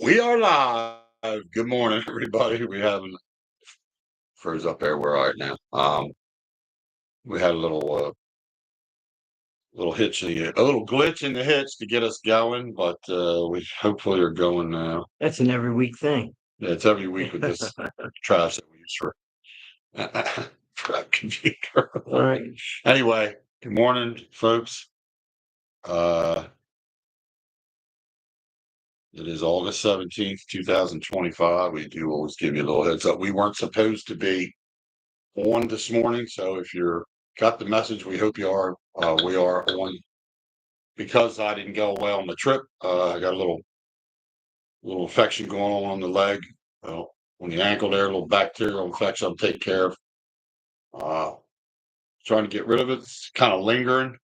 We are live. Good morning, everybody. We haven't froze up there. We're all right now. We had a little hitch, a little glitch in the hitch to get us going, but we hopefully are going now. That's an every week thing. Yeah, it's every week with this trash that we use for our computer. All right. Anyway, good morning, folks. It is August 17th, 2025. We do always give you a little heads up. We weren't supposed to be on this morning, so if you're got the message, we hope you are. We are on because I didn't go well on the trip. I got a little infection going on the leg, on the ankle there, a little bacterial infection I'm taking care of. Trying to get rid of it. It's kind of lingering.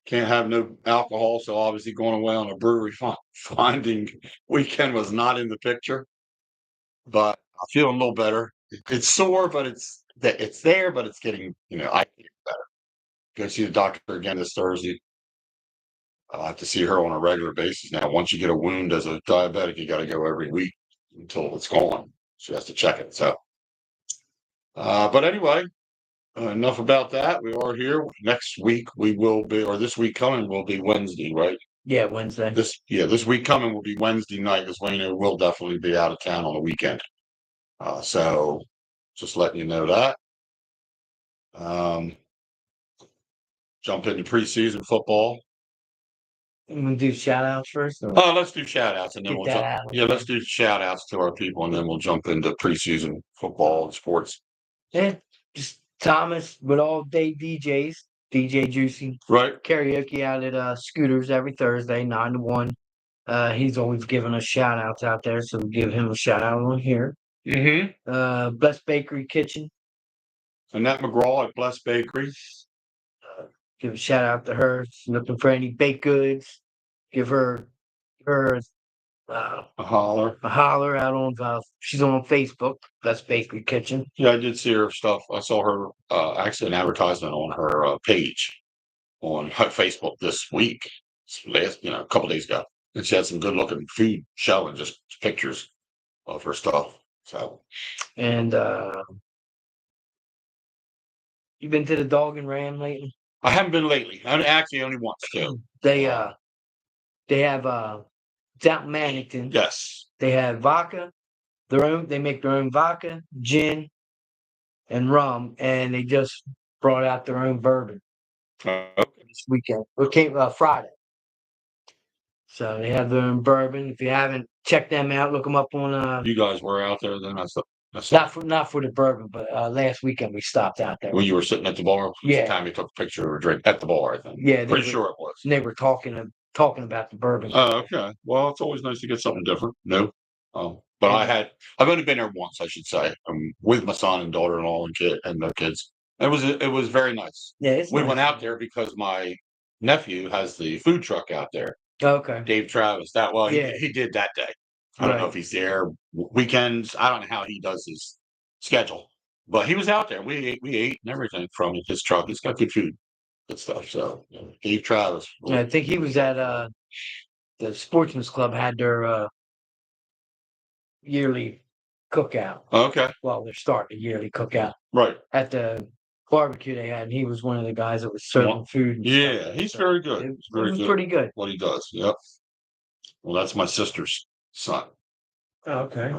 Can't have no alcohol, so obviously going away on a brewery finding weekend was not in the picture. But I'm feeling a little better. It's sore, but it's there, but it's getting, I feel better. Go see the doctor again this Thursday. I have to see her on a regular basis now. Once you get a wound as a diabetic, you got to go every week until it's gone. She has to check it. So, but anyway, enough about that. We are here. Next week we will be, or this week coming will be Wednesday, right? Yeah, Wednesday. This week coming will be Wednesday night because Wayno will definitely be out of town on the weekend. So just letting you know that. Jump into preseason football. I'm gonna do shout outs first. Oh, let's do shout outs and then Get we'll that jump. out. Yeah, let's do shout outs to our people and then we'll jump into preseason football and sports. Yeah, just Thomas with all day DJs, DJ Juicy. Right. Karaoke out at Scooters every Thursday, 9 to 1. He's always giving us shout outs out there, so we'll give him a shout out on here. Mm-hmm. Blessed Bakery Kitchen. Annette McGraw at Blessed Bakery. Give a shout out to her. She's looking for any baked goods. Give her a holler out on she's on Facebook. That's Bakery Kitchen. Yeah, I did see her stuff. I saw her actually an advertisement on her page on Facebook this week, last a couple days ago, and she had some good looking food showing, just pictures of her stuff. So, and you been to the Dog and Ram lately? I haven't been lately. I actually only once too. They have it's out in Mannington. Yes. They have vodka, they make their own vodka, gin, and rum, and they just brought out their own bourbon this weekend. It came Friday. So they have their own bourbon. If you haven't checked them out, look them up on. You guys were out there then? Not for the bourbon, but last weekend we stopped out there. When you were sitting at the bar? Yeah. The time you took a picture of a drink at the bar, I think. Yeah. Pretty sure it was. And they were talking about the bourbon. Oh, okay. Well, it's always nice to get something different. No. But I've only been there once, I should say, with my son and daughter-in-law and their kids. It was very nice. Yeah, we went out there because my nephew has the food truck out there. Okay. Dave Travis. He did that day. I don't know if he's there weekends. I don't know how he does his schedule, but he was out there. We ate and everything from his truck. He's got good food, good stuff. So Dave Travis. Yeah, I think he was at the Sportsman's Club had their yearly cookout. Okay. Well, they're starting a yearly cookout. Right. At the barbecue they had, and he was one of the guys that was serving food. Yeah, he's very good. It was pretty good. What he does. Yep. Well, that's my sister's son. Oh, okay.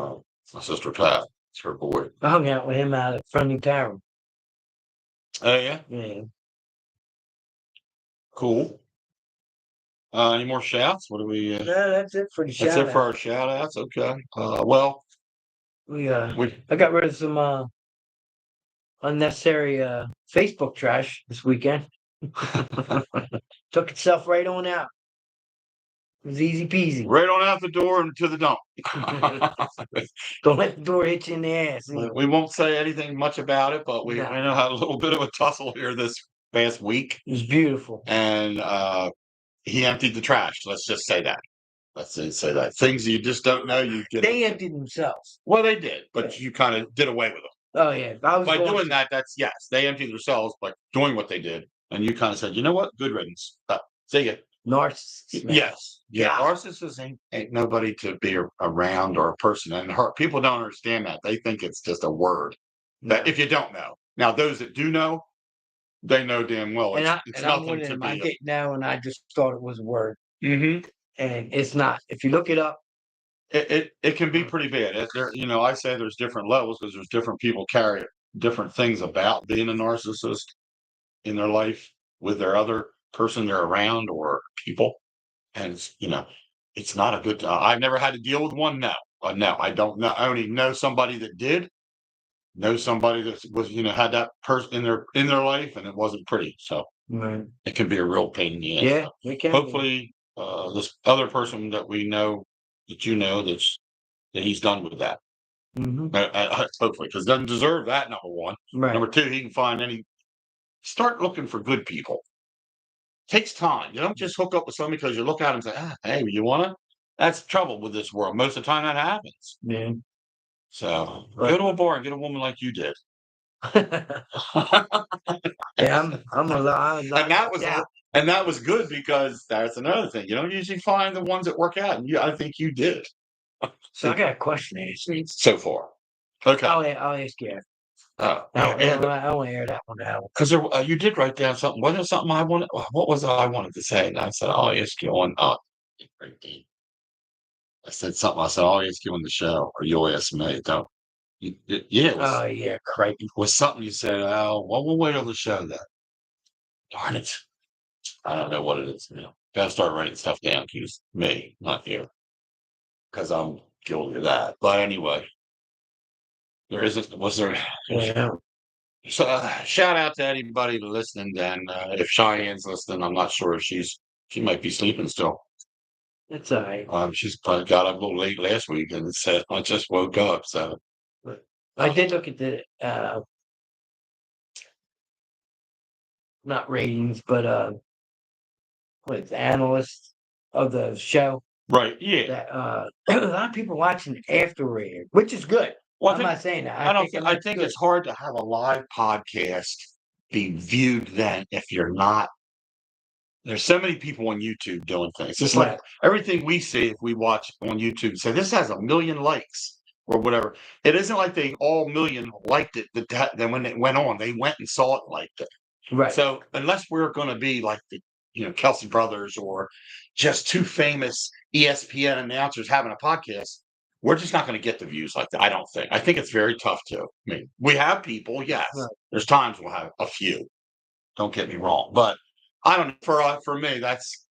My sister Pat. It's her boy. I hung out with him out at Friendly Tower. Oh, yeah? Yeah. Cool. Any more shouts? What do we? No, that's it for the shout outs. That's it for our shout outs. Okay. Well, I got rid of some unnecessary Facebook trash this weekend. Took itself right on out. It was easy peasy. Right on out the door and to the dump. Don't let the door hit you in the ass. We won't say anything much about it, but we I know had a little bit of a tussle here this past week. It was beautiful. And he emptied the trash. Let's just say that. Let's say that. Things you just don't know. They emptied themselves. Well, they did, but you kind of did away with them. Oh, yeah. By doing that, yes. They emptied themselves by doing what they did. And you kind of said, you know what? Good riddance. See ya. Narcissist, man. Yes. Yeah. God. Narcissists ain't nobody to be around or a person. And people don't understand that. They think it's just a word that No. if you don't know. Now, those that do know, they know damn well And it's I'm one nothing of to them. I be. didn't know, and I just thought it was a word, Mhm. and it's not. If you look it up, It can be pretty bad. I say there's different levels because there's different people carry different things about being a narcissist in their life with their other person they're around or people. And it's not a good. I've never had to deal with one. No, no, I don't know. I only know somebody that did know somebody that was had that person in their life, and it wasn't pretty. So right. it can be a real pain in the ass. Yeah, So we can. hopefully, this other person that we know that he's done with that. Hmm. Hopefully, because doesn't deserve that. Number one. Right. Number two, he can find start looking for good people. Takes time. You don't just hook up with somebody because you look at them and say, hey, you wanna? That's the trouble with this world. Most of the time that happens. Yeah. So Right. go to a bar and get a woman like you did. Yeah, I'm a lot. And that was good because that's another thing. You don't usually find the ones that work out. And I think you did. So I got a question to ask you. So far. Okay. I'll ask you. I want to air that one out. Because you did write down something. Wasn't it something I wanted? What was it I wanted to say? And I said, I'll ask you on. I said something. I said, I'll ask you on the show, or you'll ask me. Don't. Yeah, it was. Oh yeah, crikey. It was something you said. Oh, well, we'll wait till the show then. Darn it. I don't know what it is. Gotta start writing stuff down. Because me, not you. Because I'm guilty of that. But anyway, was there? Yeah. So shout out to anybody listening. And if Cheyenne's listening, I'm not sure if she might be sleeping still. It's all right. She's probably got up a little late last week and said, I just woke up. So I did look at the not ratings, but what the analysts of the show. right, yeah. That a lot of people watching after it, which is good. Well, I'm not saying that. I think it's hard to have a live podcast be viewed then if you're not. There's so many people on YouTube doing things. It's like Right. everything we see if we watch on YouTube say this has 1 million likes or whatever. It isn't like they all million liked it. Then when it went on, they went and saw it and liked it. Right. So unless we're going to be like the Kelsey brothers or just two famous ESPN announcers having a podcast, we're just not going to get the views like that. I don't think. I think it's very tough too. I mean, we have people, yes. Right. There's times we'll have a few. Don't get me wrong, but I don't. For me,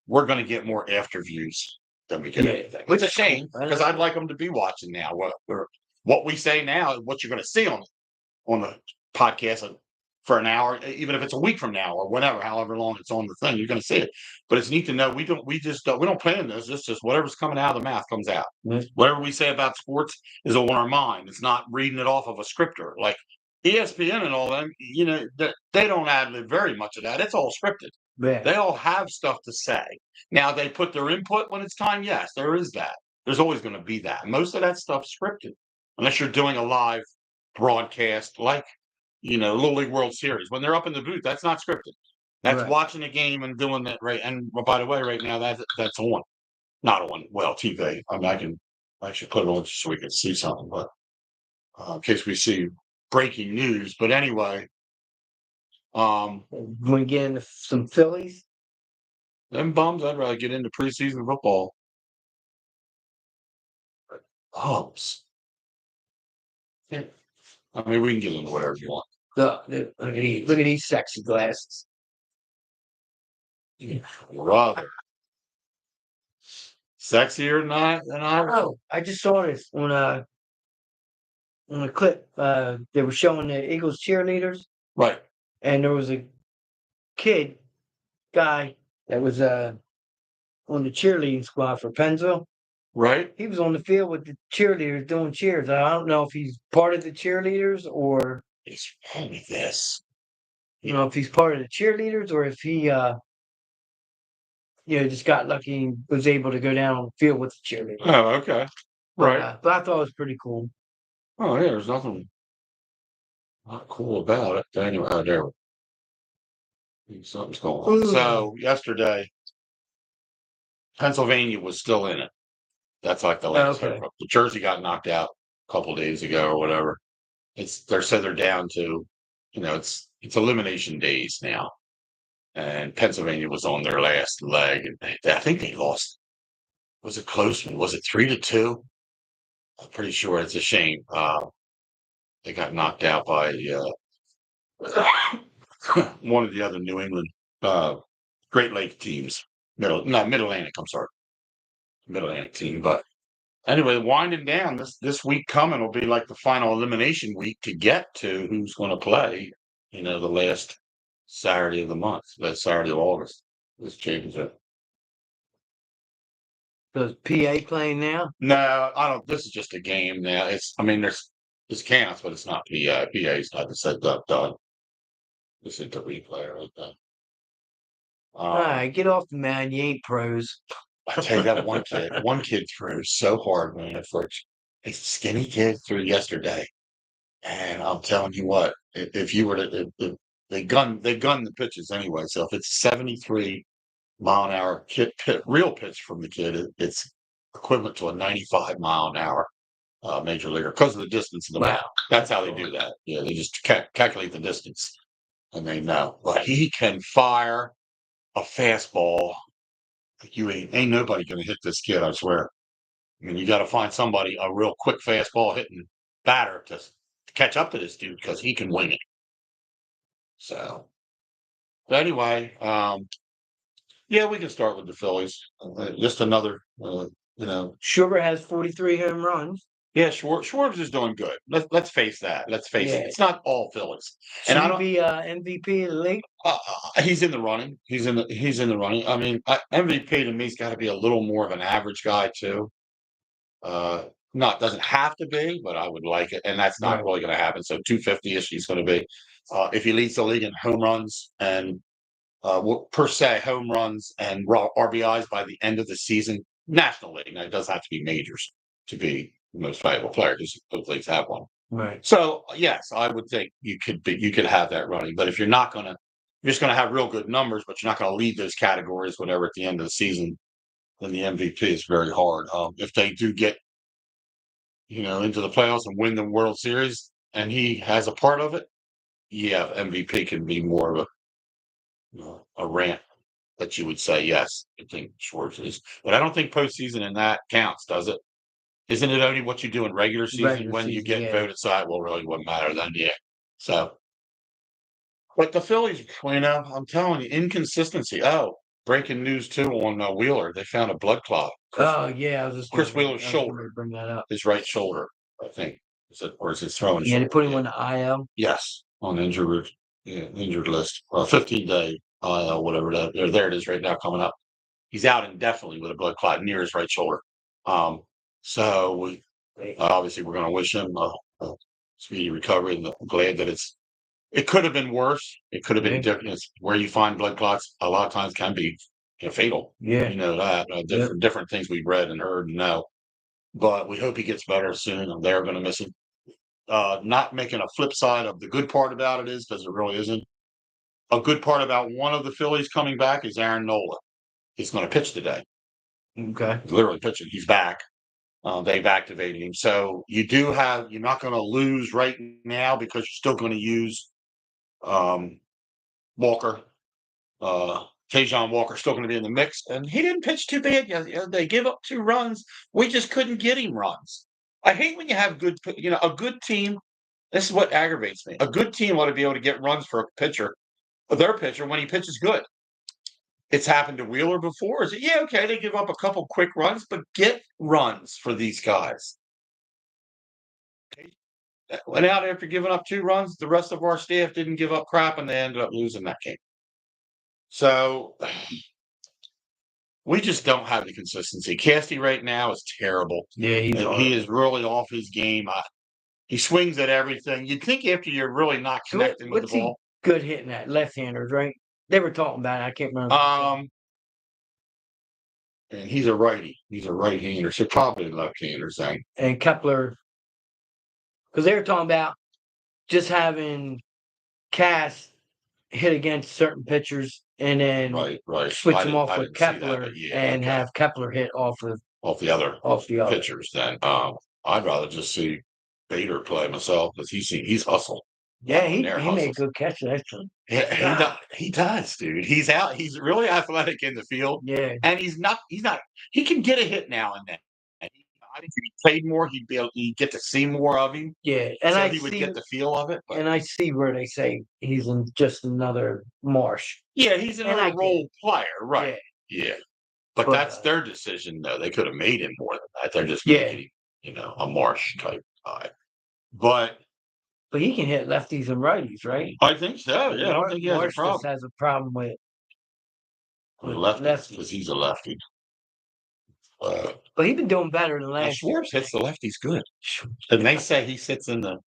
we're going to get more after views than we get anything. Which is a shame because I'd like them to be watching now. What we say now is what you're going to see on the podcast for an hour, even if it's a week from now or whatever, however long it's on the thing, you're going to see it. But it's neat to know we don't plan this. It's just whatever's coming out of the mouth comes out. Mm-hmm. Whatever we say about sports is on our mind. It's not reading it off of a scripter like ESPN and all them. They don't ad-lib very much of that. It's all scripted. Yeah. They all have stuff to say. Now they put their input when it's time. Yes, there is that. There's always going to be that. Most of that stuff's scripted, unless you're doing a live broadcast like Little League World Series. When they're up in the booth, that's not scripted. That's right. Watching a game and doing that right. And by the way, right now that's on, not on. Well, TV. I mean, I should put it on so we can see something, but in case we see breaking news. But anyway, we get into some Phillies. Them bums, I'd rather get into preseason football. Bums. I mean, we can get into whatever you want. Look at these sexy glasses. Rather sexier than I. Oh, I just saw this on a clip. They were showing the Eagles cheerleaders, right? And there was a guy that was on the cheerleading squad for Pennsville. Right. He was on the field with the cheerleaders doing cheers. I don't know if he's part of the cheerleaders or he's only this. If he's part of the cheerleaders or if he just got lucky and was able to go down on the field with the cheerleaders. Oh, okay. Right. But I thought it was pretty cool. Oh yeah, there's nothing not cool about it. Anyway, there something's going on. So yesterday Pennsylvania was still in it. That's like the last. Okay. The Jersey got knocked out a couple days ago or whatever. They're down to, it's elimination days now, and Pennsylvania was on their last leg, and I think they lost. Was it close? Was it 3-2? I'm pretty sure. It's a shame. They got knocked out by one of the other New England uh, Great Lake teams. Mid Atlantic. I'm sorry, Mid Atlantic team. But anyway, winding down, this week coming will be like the final elimination week to get to who's going to play. The last Saturday of the month, last Saturday of August. This championship. So is PA playing now? No, I don't. This is just a game now. This counts, but it's not PA. PA's not the set up done. This is the replay right there. All right, get off the mound. You ain't pros. I tell you that one kid threw so hard, man. At first, a skinny kid threw yesterday, and I'm telling you what, if you were to, if they gun the pitches anyway. So if it's 73-mile-an-hour real pitch from the kid, it's equivalent to a 95-mile-an-hour major leaguer because of the distance of the mound. That's how they do that. Yeah, they just calculate the distance, and they know. But he can fire a fastball. You ain't nobody gonna hit this kid, I swear. I mean, you got to find somebody, a real quick fastball hitting batter to catch up to this dude because he can wing it. So, but anyway, yeah, we can start with the Phillies. Just another, Schwarber has 43 home runs. Yeah, Schwartz is doing good. Let's face that. Let's face it. It's not all Phillies. Should he be MVP of the league? He's in the running. He's in the running. I mean, MVP to me's got to be a little more of an average guy too. Doesn't have to be, but I would like it, and that's not really going to happen. So 250-ish he's going to be. If he leads the league in home runs and per se home runs and RBIs by the end of the season, National League. Now it does have to be majors to be the most valuable player because both leagues have one. Right. So yes, I would think you could have that running, but if you're just going to have real good numbers, but you're not going to lead those categories, whatever, at the end of the season, then the MVP is very hard. If they do get, into the playoffs and win the World Series, and he has a part of it, yeah, MVP can be more of a rant that you would say, yes, I think Schwartz is. But I don't think postseason in that counts, does it? Isn't it only what you do in regular season when you get voted? So it really wouldn't matter then, yeah. So, but the Phillies, I'm telling you, inconsistency. Oh, breaking news too on Wheeler. They found a blood clot. Chris Wheeler's shoulder. Bring that up. His right shoulder, I think. Or is his throwing shoulder? Yeah, they put him on the IL. Yes, on injured list. 15-day IL, whatever that. There it is right now coming up. He's out indefinitely with a blood clot near his right shoulder. So we obviously we're going to wish him a speedy recovery, and I'm glad that it could have been worse. It could have been different. It's where you find blood clots a lot of times can be fatal. Yeah, you know that different things we've read and heard and know. But we hope he gets better soon, and they're going to miss him. Not making a flip side of the good part about it is, because it really isn't. A good part about one of the Phillies coming back is Aaron Nola. He's going to pitch today. Okay. He's literally pitching. He's back. They've activated him. So you're not going to lose right now because you're still going to use Walker. Tajon Walker's still going to be in the mix. And he didn't pitch too bad. They give up 2 runs. We just couldn't get him runs. I hate when you have a good team. This is what aggravates me. A good team ought to be able to get runs for their pitcher, when he pitches good. It's happened to Wheeler before. Is it? Yeah, okay, they give up a couple quick runs, but get runs for these guys. Went out after giving up 2 runs. The rest of our staff didn't give up crap, and they ended up losing that game. So we just don't have the consistency. Casty right now is terrible. Yeah, he is really off his game. He swings at everything. You'd think after you're really not connecting with the ball. Good hitting that left-handers, right? They were talking about it. I can't remember. And he's a righty. He's a right-hander, so probably left-hander thing. And Kepler, because they were talking about just having Cass hit against certain pitchers and then right. switch them off I with didn't see that, Kepler but yeah, and okay. have Kepler hit Off the other off the other. pitchers. Then I'd rather just see Bader play myself because he's hustle. Yeah, On there he made hustles. good catches actually. Yeah, he does, dude. He's out. He's really athletic in the field, Yeah, and he's not. He can get a hit now and then. And I think if he played more, he'd get to see more of him, yeah, and so I he would see get the feel of it. But and I see where they say he's in just another Marsh, yeah, he's and I another get role player, right? yeah, Yeah, but but that's their decision, though. They could have made him more than that. They're just yeah, making him, a Marsh type guy. But but he can hit lefties and righties, right? I think so. Yeah, I don't think he has a Marsh just problem has a problem with with lefties because lefties, he's a lefty. Uh, but he's been doing better than Now last year. Schwartz hits the lefties good, and they say he sits in the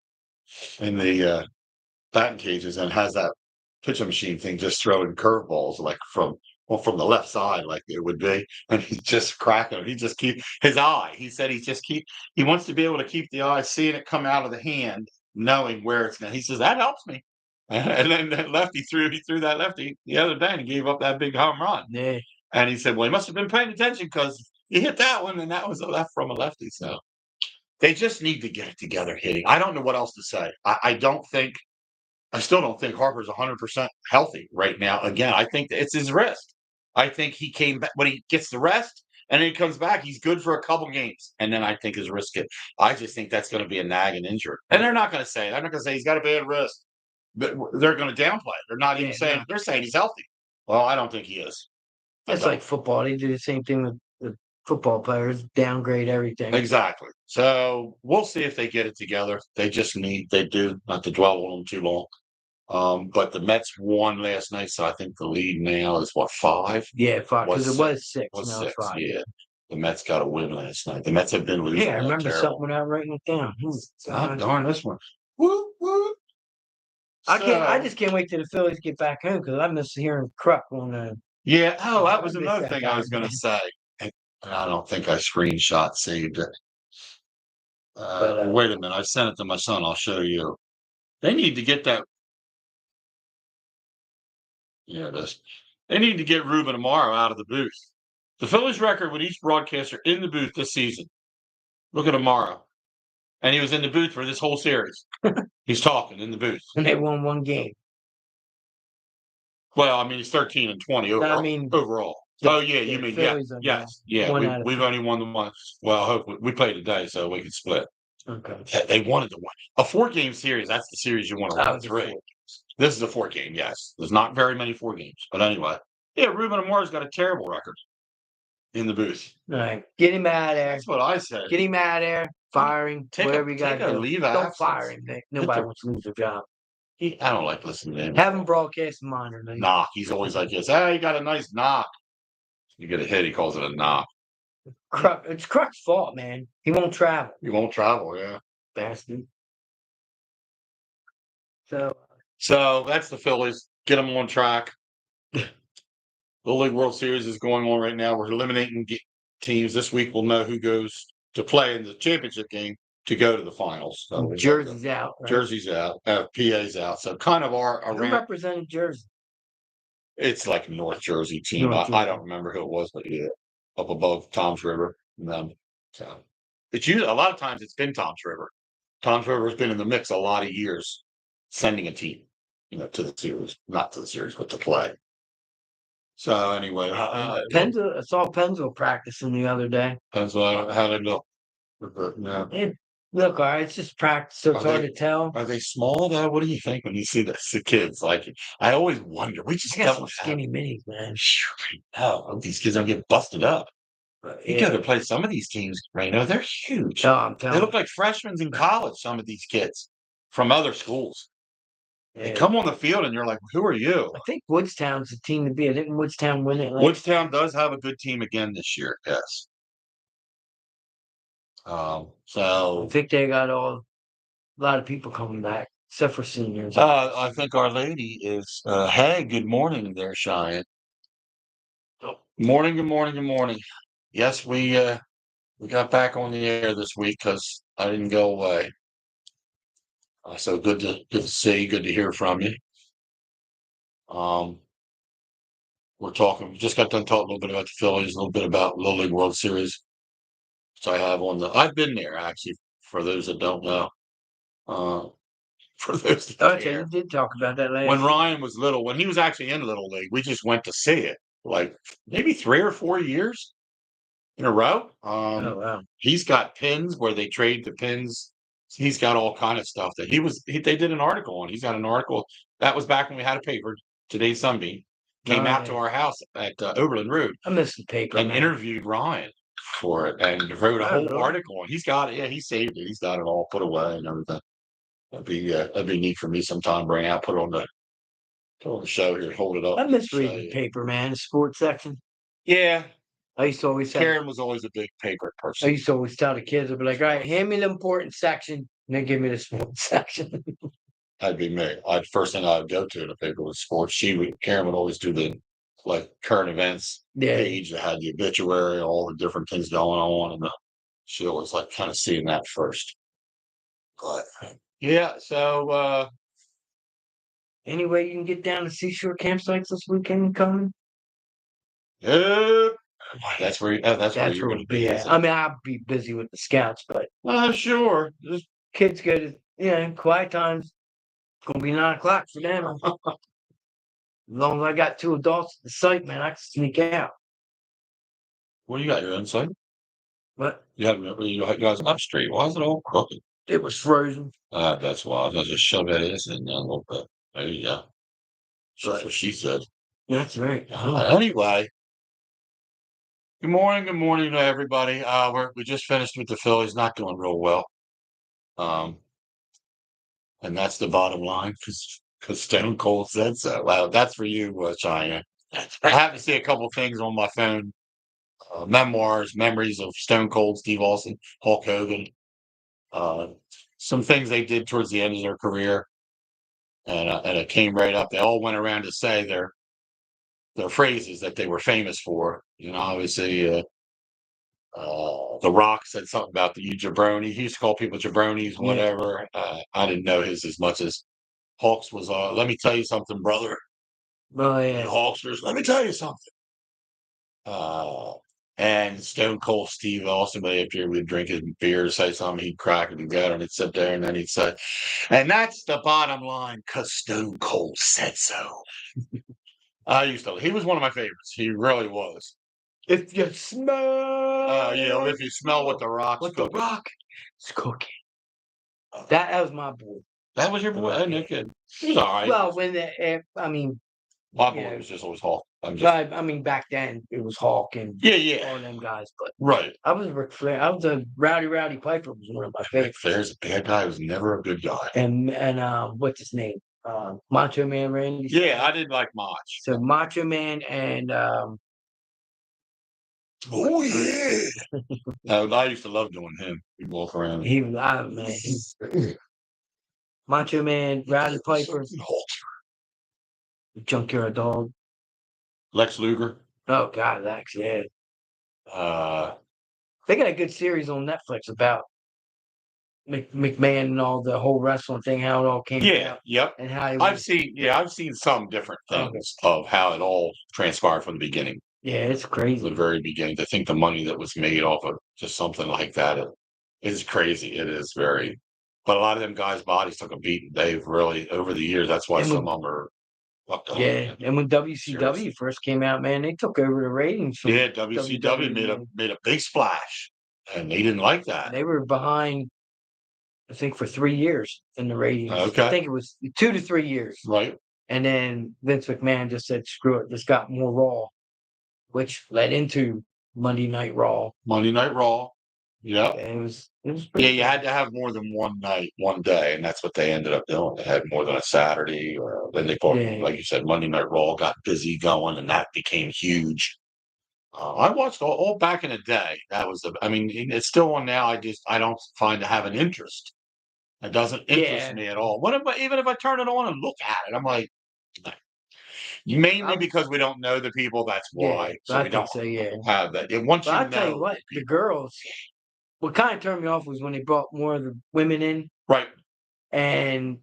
batting cages and has that pitching machine thing just throwing curveballs like from the left side like it would be, and he's just cracking. He just keep his eye. He said he wants to be able to keep the eye seeing it come out of the hand, knowing where it's going. He says that helps me. And then that lefty he threw that lefty the other day and he gave up that big home run. Yeah, And he said, well, he must have been paying attention because he hit that one and that was a left from a lefty. So they just need to get it together hitting. I don't know what else to say. I still don't think Harper's 100% healthy right now. Again, I think it's his wrist. I think he came back when he gets the rest and then he comes back. He's good for a couple games. And then I think his wrist I just think that's going to be a nagging injury. And they're not going to say it. They're not going to say he's got a bad wrist. But they're going to downplay it. They're not even saying, they're saying he's healthy. Well, I don't think he is. it's like football. They do the same thing with football players, downgrade everything. Exactly. So we'll see if they get it together. They do, not to dwell on them too long. But the Mets won last night, so I think the lead now is what, 5? Yeah, 5 because it was 6. Was Now it's 6, 5. yeah. The Mets got a win last night. The Mets have been losing. Yeah, I remember terrible. something without writing it down. Oh, darn this one. Whoop, whoop. I just can't wait till the Phillies get back home because I miss hearing Krupp on the. Yeah. Oh, that I was miss another that thing guy, I was going man. to say. And I don't think I saved it. Wait a minute. I sent it to my son. I'll show you. They need to get that. Yeah, it is. They need to get Ruben Amaro out of the booth. The Phillies record with each broadcaster in the booth this season. Look at Amaro. And he was in the booth for this whole series. He's talking in the booth. And they won 1 game. Well, I mean, he's 13 and 20 overall. I mean, overall. Oh, yeah, you mean, Phillies yes. Yeah, we've only won the one. Well, hopefully, we played today, so we can split. Okay. They wanted to win. A 4-game series, that's the series you want to win 3. This is a 4-game, yes. There's not very many 4 games. But anyway, yeah, Ruben Amora's got a terrible record in the booth. All right. Get him out of there. That's what I said. Get him out of there. Fire him. Whatever you got to do. Leave Don't fire him. Nobody wants to lose their job. I don't like listening to him. Have him broadcast minor league. Knock. He's always like this. Hey, you got a nice knock. You get a hit, he calls it a knock. It's Krupp's fault, man. He won't travel. He won't travel, yeah. Bastard. So that's the Phillies. Get them on track. The League World Series is going on right now. We're eliminating teams. This week we'll know who goes to play in the championship game to go to the finals. So Jersey's out. Right? Jersey's out. PA's out. So kind of who represented Jersey? It's like North Jersey team. I don't remember who it was, but yeah, up above Tom's River. So it's usually a lot of times it's been Tom's River. Tom's River has been in the mix a lot of years, sending a team, to the series, not to the series, but to play. So anyway, I saw Pennsville practicing the other day. Pennsville, how they look? No. Look, all right, it's just practice, so it's hard to tell. Are they small though? What do you think when you see the kids? Like, I always wonder. We just got some skinny minis, man. No, these kids don't get busted up. You got to play some of these teams, Reno. They're huge. No, I'm telling they look like freshmen in college. Some of these kids from other schools. They come on the field, and you're like, "Who are you?" I think Woodstown's the team to beat. Didn't Woodstown win it? Woodstown does have a good team again this year. Yes. So I think they got a lot of people coming back, except for seniors. I think Our Lady is. Hey, good morning, there, Cheyenne. Morning, good morning, good morning. Yes, we got back on the air this week because I didn't go away. So good to see, good to hear from you. We're talking. We just got done talking a little bit about the Phillies, a little bit about Little League World Series, which I have on the. I've been there actually. For those that don't know, uh, for those that Okay, care. you did talk about that last. When Ryan was little, when he was actually in Little League, we just went to see it. Like maybe 3 or 4 years in a row. Oh wow. He's got pins where they trade the pins. He's got all kind of stuff that they did an article on. He's got an article that was back when we had a paper. Today's Sunbeam came out to our house at Oberlin Road I miss the paper, and man. interviewed Ryan for it and wrote a Oh, whole really? article. And he's got it. Yeah, he saved it. He's got it all put away and everything. That'd be neat for me sometime. Bring out, put it on the show here, hold it up. I miss show reading the you. paper, man. The sports section. Yeah, I used to always say. Karen was always a big paper I person. used to always tell the kids, I'd be like, all right, hand me the important section, and then give me the sports section. That'd be me. First thing I'd go to in the paper was sports. Karen would always do the like current events Yeah. page that had the obituary, all the different things going on, and she always like kind of seeing that first. But yeah, so Anyway, you can get down to seashore campsites this weekend coming. yeah, that's where you're That's going where to we'll be. be at. I mean, I'll be busy with the scouts, but Sure. Just kids go to, quiet times. It's gonna be 9 o'clock for them. As long as I got 2 adults at the site, man, I can sneak out. Well, you got your own site. But You guys up street. Why is it all crooked? it was frozen. That's why. I was just shove that in there a little bit. There you go. That's what she said. That's right. Anyway, good morning to everybody. We just finished with the Phillies, not doing real well. And that's the bottom line because Stone Cold said so. Well, that's for you, Cheyenne. I happen to see a couple things on my phone. Memoirs, memories of Stone Cold, Steve Austin, Hulk Hogan. Some things they did towards the end of their career, and it came right up. They all went around to say their phrases that they were famous for. Obviously, The Rock said something about the jabroni. He used to call people jabronis, whatever. I didn't know his as much as Hawks was. Let me tell you something, brother. Oh yeah. Hawksters, let me tell you something. And Stone Cold Steve Austin, but after we'd drink his beer, say something, he'd crack it together and he'd sit there and then he'd say, and that's the bottom line, because Stone Cold said so. He was one of my favorites. He really was. If you smell, if you smell what the Rock's cooking. The Rock is cooking. That was my boy. That was your boy? Oh, no kidding. He was all right. Well, My boy was just always Hulk. Back then it was Hulk and all them guys. But right. I was Ric Flair. I was a Rowdy Piper was one of my favorites. Ric Flair's a bad guy. He was never a good guy. And what's his name? Macho Man Randy. Yeah, I didn't like Mach. So Macho Man and oh yeah. I used to love doing him. He'd walk around. Macho Man, Rowdy Piper, Junkyard Dog, Lex Luger. Oh God, Lex, yeah. They got a good series on Netflix about McMahon and all the whole wrestling thing, how it all came about. Yep. And how I've seen some different things of how it all transpired from the beginning. Yeah, it's crazy. The very beginning. I think the money that was made off of just something like that is crazy. It is very. But a lot of them guys' bodies took a beating. They've really over the years. That's why some of them are. Yeah, and when WCW first came out, man, they took over the ratings. Yeah, WCW made a big splash, and they didn't like that. They were behind, I think, for 3 years in the ratings. Okay, I think it was 2 to 3 years. Right. And then Vince McMahon just said, "Screw it, just got more Raw," which led into Monday Night Raw. Monday Night Raw. Yeah. It was you had to have more than one night, one day, and that's what they ended up doing. They had more than a Saturday, or then they like you said, Monday Night Raw got busy going, and that became huge. I watched all back in the day. That was it's still on now. I don't find to have an interest. It doesn't interest me at all. Even if I turn it on and look at it, I'm like, mainly because we don't know the people. That's why. So we don't have that. I'll tell you what, the girls. What kind of turned me off was when they brought more of the women in. Right. And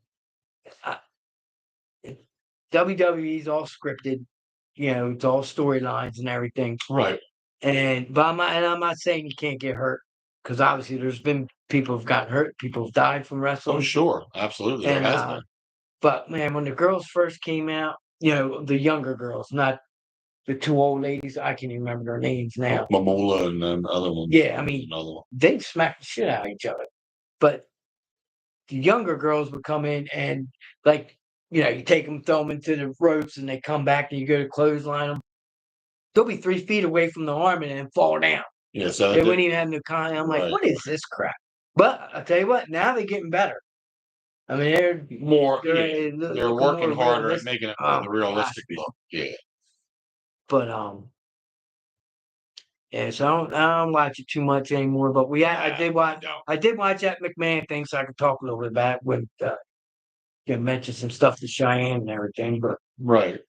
WWE's all scripted. It's all storylines and everything. Right. But I'm not saying you can't get hurt, because obviously there's been people who've gotten hurt, people have died from Oh, wrestling. sure. Absolutely. There And has been. but man, when the girls first came out, the younger girls, not the two old ladies, I can't even remember their names now. Mamula and then other one. Yeah, I mean, Another one. they smacked the shit out of each other. But the younger girls would come in and, like, you take them, throw them into the ropes, and they come back, and you go to clothesline them. They'll be 3 feet away from the arm and then fall down. Yeah, so They wouldn't even have no kind. I'm like, Right. what is this crap? But I tell you what, now they're getting better. I mean, they're more. they're, They're looking working more harder at realistic. making it Oh more my the gosh. realistic look. Yeah. But yeah. So I don't watch it too much anymore. But I did watch. No. I did watch that McMahon thing, so I could talk a little bit about it when mention some stuff to Cheyenne and everything. But Right.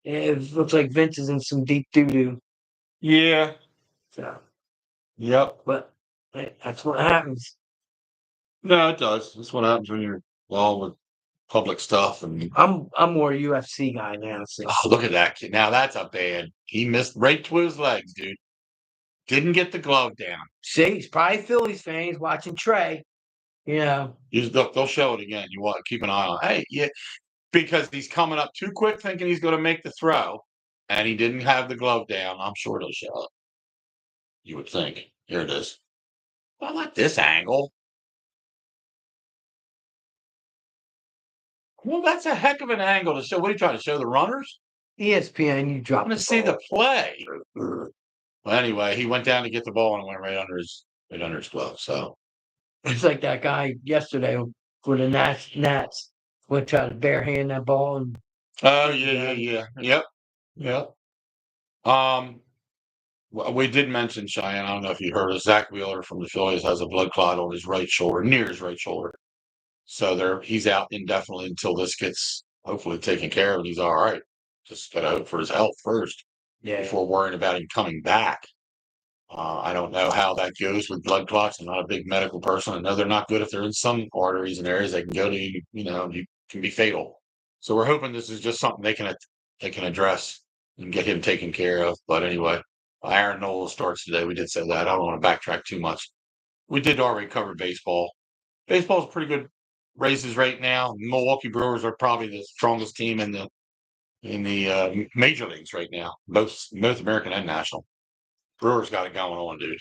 it looks like Vince is in some deep doo doo. Yeah. So, Yep. but that's what happens. No, it does. That's what happens when you're involved with public stuff. And I'm more a UFC guy now. So. look at that kid. Now that's a bad. He missed right to his legs, dude. Didn't get the glove down. See, he's probably Phillies fan. He's watching Trey. They'll show it again. You want to keep an eye on. Hey, yeah, because he's coming up too quick, thinking he's going to make the throw, and he didn't have the glove down. I'm sure it'll show it. You would think. Here it is. I like this angle. Well, that's a heck of an angle to show. What are you trying to show the runners? ESPN, you I'm dropped going to see the play. Well, anyway, he went down to get the ball and it went right under his glove. So It's like that guy yesterday for the Nats went try to barehand that ball and. oh yeah. Yep. We did mention Cheyenne. I don't know if you heard of Zach Wheeler from the Phillies has a blood clot on his right shoulder, near his right shoulder. So he's out indefinitely until this gets hopefully taken care of, and he's all right. Just gotta hope for his health first before worrying about him coming back. I don't know how that goes with blood clots. I'm not a big medical person. I know they're not good if they're in some arteries and areas they can go to. You can be fatal. So we're hoping this is just something they can address and get him taken care of. But anyway, Aaron Nola starts today. We did say that. I don't want to backtrack too much. We did already cover baseball. Baseball's pretty good races right now. Milwaukee Brewers are probably the strongest team in the major leagues right now, both North American and national. Brewers got it going on, dude.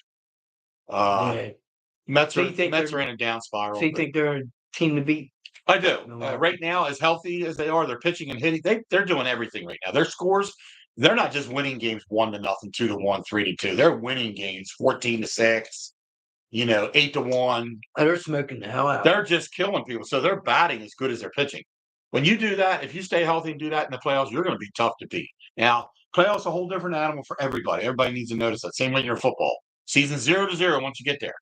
Mets So are you think Mets they're- are in a down spiral. So you think they're a team to beat? I do. Milwaukee. Right now, as healthy as they are, they're pitching and hitting. They're doing everything right now. Their scores, they're not just winning games 1-0, 2-1, 3-2. They're winning games 14-6, 8-1. Oh, they're smoking the hell out. They're just killing people. So they're batting as good as they're pitching. When you do that, if you stay healthy and do that in the playoffs, you're going to be tough to beat. Now, playoffs a whole different animal for everybody. Everybody needs to notice that. Same like your football. Season 0-0 once you get there.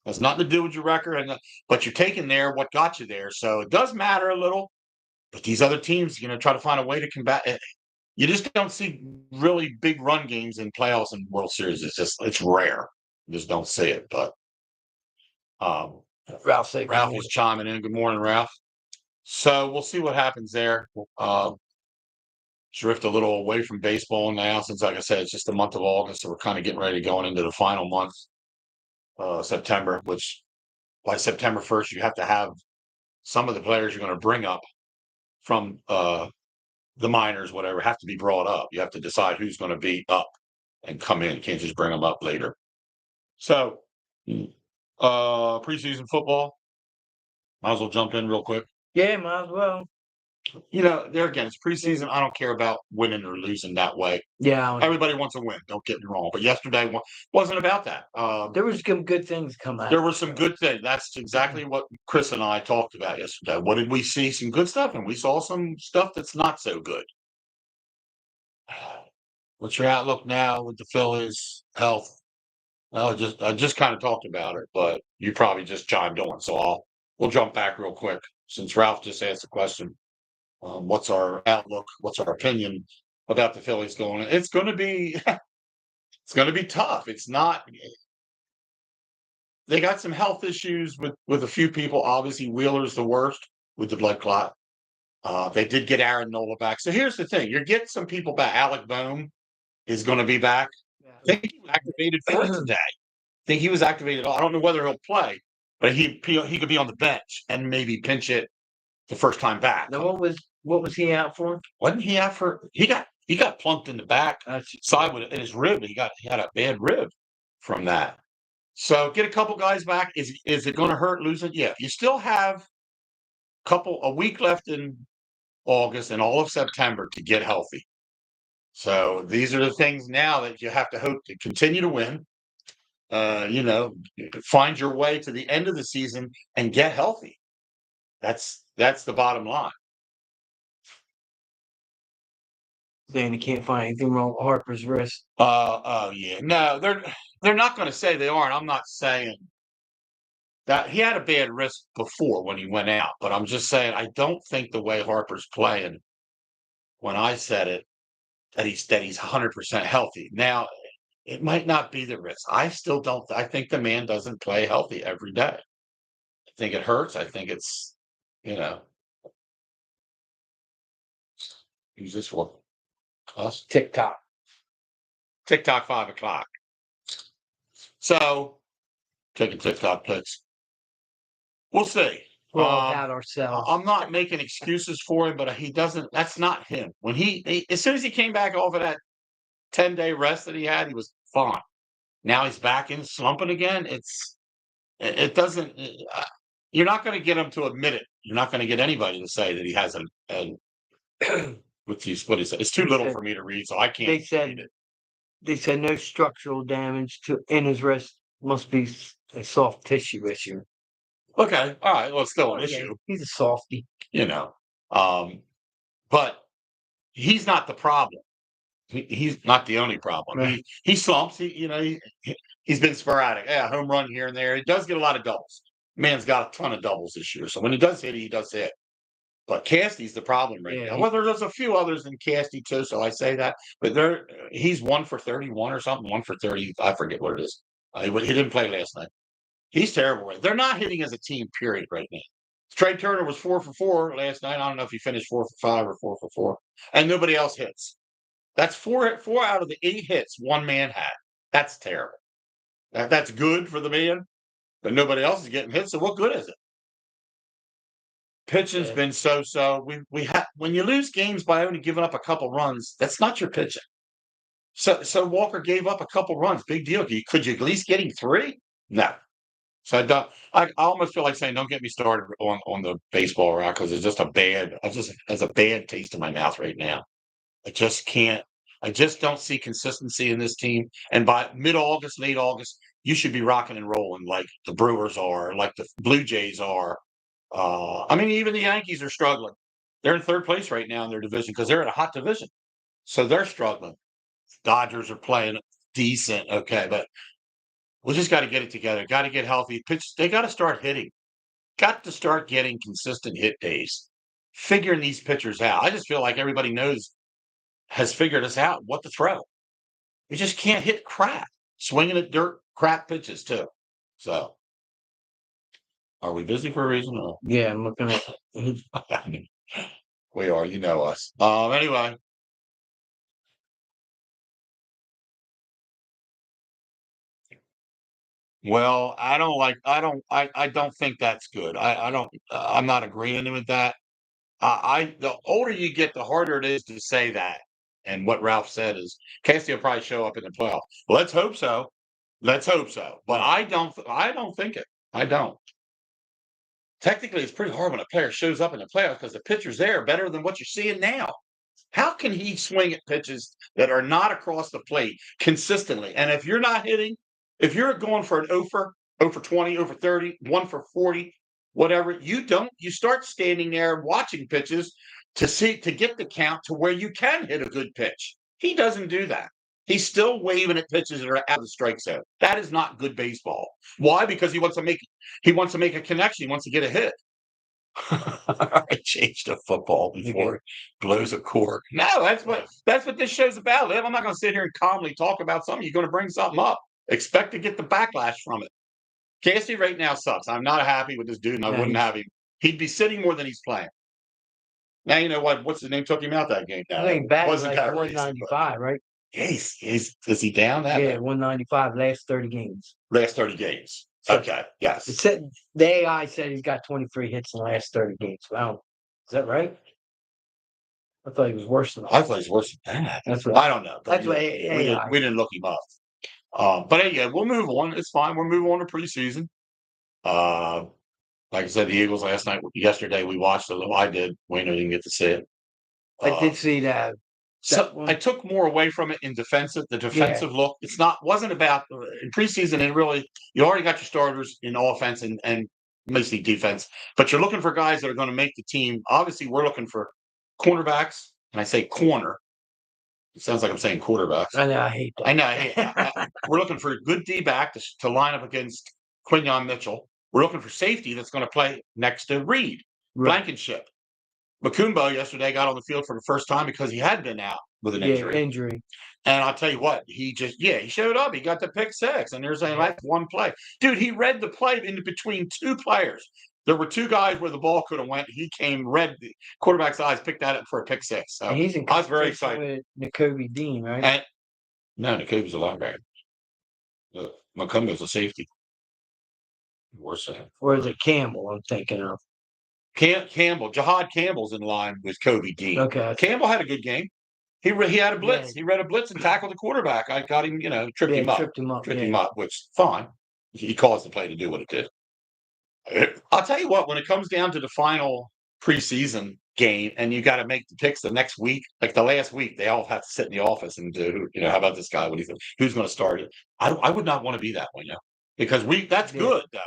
Has nothing to do with your record, but you're taking there what got you there. So it does matter a little. But these other teams, try to find a way to combat it. You just don't see really big run games in playoffs and World Series. It's rare. You just don't see it. But Ralph is chiming in. Good morning, Ralph. So we'll see what happens there. Drift a little away from baseball now, since, like I said, it's just the month of August, so we're kind of getting ready going into the final month, September. Which by September 1st, you have to have some of the players you're going to bring up from the minors, whatever, have to be brought up. You have to decide who's going to be up and come in. You can't just bring them up later. So, preseason football. Might as well jump in real quick. Yeah, might as well. There again, it's preseason. I don't care about winning or losing that way. Yeah. Everybody wants to win. Don't get me wrong. But yesterday wasn't about that. There was some good things come out. There were some good things. That's exactly what Chris and I talked about yesterday. What did we see? Some good stuff, and we saw some stuff that's not so good. What's your outlook now with the Phillies' health? Well, I just kind of talked about it, but you probably just chimed on. So we'll jump back real quick since Ralph just asked the question. What's our outlook? What's our opinion about the Phillies going? It's going to be tough. It's not. They got some health issues with a few people. Obviously, Wheeler's the worst with the blood clot. They did get Aaron Nola back. So here's the thing: you're getting some people back. Alec Boehm is going to be back. I think he was activated for today. I think he was activated. I don't know whether he'll play, but he could be on the bench and maybe pinch it the first time back. Now, what was he out for? Wasn't he out for? He got plunked in the back side with in his rib. He had a bad rib from that. So get a couple guys back. Is it going to hurt losing? Yeah, you still have a week left in August and all of September to get healthy. So these are the things now that you have to hope to continue to win. Find your way to the end of the season and get healthy. That's the bottom line. Saying he can't find anything wrong with Harper's wrist. Oh yeah. No, they're not going to say they aren't. I'm not saying that he had a bad wrist before when he went out, but I'm just saying I don't think the way Harper's playing, when I said it, that he's 100% healthy. Now, it might not be the wrist. I still don't. I think the man doesn't play healthy every day. I think it hurts. I think it's, use this one. Us? TikTok. TikTok 5:00. So, taking TikTok pics. We'll see. We're all about ourselves. I'm not making excuses for him, but he doesn't. That's not him. When he as soon as he came back off of that 10-day rest that he had, he was fine. Now he's back in slumping again. It doesn't. You're not going to get him to admit it. You're not going to get anybody to say that he has what is it? It's too little for me to read, so I can't read it. They said no structural damage in his wrist. Must be a soft tissue issue. Okay, all right. Well, it's still an issue. He's a softie. But he's not the problem. He's not the only problem. Right. He slumps. He's been sporadic. Yeah, home run here and there. He does get a lot of doubles. Man's got a ton of doubles this year. So when he does hit, he does hit. But Casty's the problem right now. Well, there's a few others in Casty too, so I say that. But he's 1 for 31 or something, 1 for 30. I forget what it is. He didn't play last night. He's terrible. They're not hitting as a team, period, right now. Trey Turner was 4 for 4 last night. I don't know if he finished 4 for 5 or 4 for 4. And nobody else hits. That's four out of the 8 hits one man had. That's terrible. That's good for the man, but nobody else is getting hit. So what good is it? Pitching's been so-so. When you lose games by only giving up a couple runs, that's not your pitching. So Walker gave up a couple runs. Big deal. Could you at least get him 3? No. So I almost feel like saying, don't get me started on the baseball route because it's just has a bad taste in my mouth right now. I just can't. I just don't see consistency in this team. And by mid-August, late August, you should be rocking and rolling like the Brewers are, like the Blue Jays are. Even the Yankees are struggling. They're in 3rd place right now in their division because they're in a hot division. So they're struggling. Dodgers are playing decent, okay, but we just got to get it together. Got to get healthy. They got to start hitting. Got to start getting consistent hit days. Figuring these pitchers out. I just feel like everybody has figured us out what to throw. You just can't hit crap. Swinging at dirt crap pitches too. So, are we busy for a reason? Or? Yeah, I'm looking at. We are. You know us. Anyway. Well, I don't think that's good. I'm not agreeing with that. The older you get, the harder it is to say that. And what Ralph said is Casey will probably show up in the playoffs. Let's hope so. But I don't think it. I don't. Technically, it's pretty hard when a player shows up in the playoffs because the pitcher's there better than what you're seeing now. How can he swing at pitches that are not across the plate consistently? And if you're not hitting, if you're going for an 0 for 20, 0 for 30, 1 for 40, whatever, you start standing there watching pitches to get the count to where you can hit a good pitch. He doesn't do that. He's still waving at pitches that are out of the strike zone. That is not good baseball. Why? Because he wants to make a connection. He wants to get a hit. I changed the football before it blows a cork. No, that's what this show's about. I'm not going to sit here and calmly talk about something. You're going to bring something up. Expect to get the backlash from it. Casey right now sucks. I'm not happy with this dude, and I wouldn't have him. He'd be sitting more than he's playing. Now you know what's his name took him out that game. Now I think batting wasn't like that reason, 195, right? but is he down that Yeah, bad? 195 last 30 games. Last 30 games? So Okay, it yes. said the AI said he's got 23 hits in the last 30 games. Wow, is that right? I thought he was worse than I that. thought he's worse than that. That's what I don't know, but that's what we AI. didn't look him up. But yeah, we'll move on. It's fine. We'll move on to preseason. Uh, like I said, the Eagles yesterday we watched a little. I did. Wayne didn't get to see it. I Uh, did see that. So one. I took more away from it in defensive. The Yeah, defensive look, wasn't about in preseason. It really, you already got your starters in offense and mostly defense, but you're looking for guys that are going to make the team. Obviously, we're looking for cornerbacks, and I say corner. It sounds like I'm saying quarterbacks. I know. I hate that. I know. We're looking for a good D back to line up against Quinyon Mitchell. We're looking for safety that's going to play next to Reed, Right. Blankenship. Macumbo yesterday got on the field for the first time because he had been out with an Yeah, injury. injury. And I'll tell you what, he showed up. He got the pick six, and there's only like one play. Dude, he read the play in between two players. There were two guys where the ball could have went. He read the quarterback's eyes, picked that up for a pick six. So And he's in I was very competition excited. with N'Kobe Dean, right? And no, Nicobe's a linebacker. Macumbo's a safety. Worse than him. Or is it Campbell? I'm thinking of. Jahad Campbell's in line with Kobe Dean. Okay. Campbell had a good game. He had a blitz. Yeah. He read a blitz and tackled the quarterback. I got him, tripped him up. Tripped him up, which fine. He caused the play to do what it did. I'll tell you what, when it comes down to the final preseason game and you got to make the picks the next week, like the last week, they all have to sit in the office and do, how about this guy? What do you think? Who's going to start it? I would not want to be that one, because that's good, though.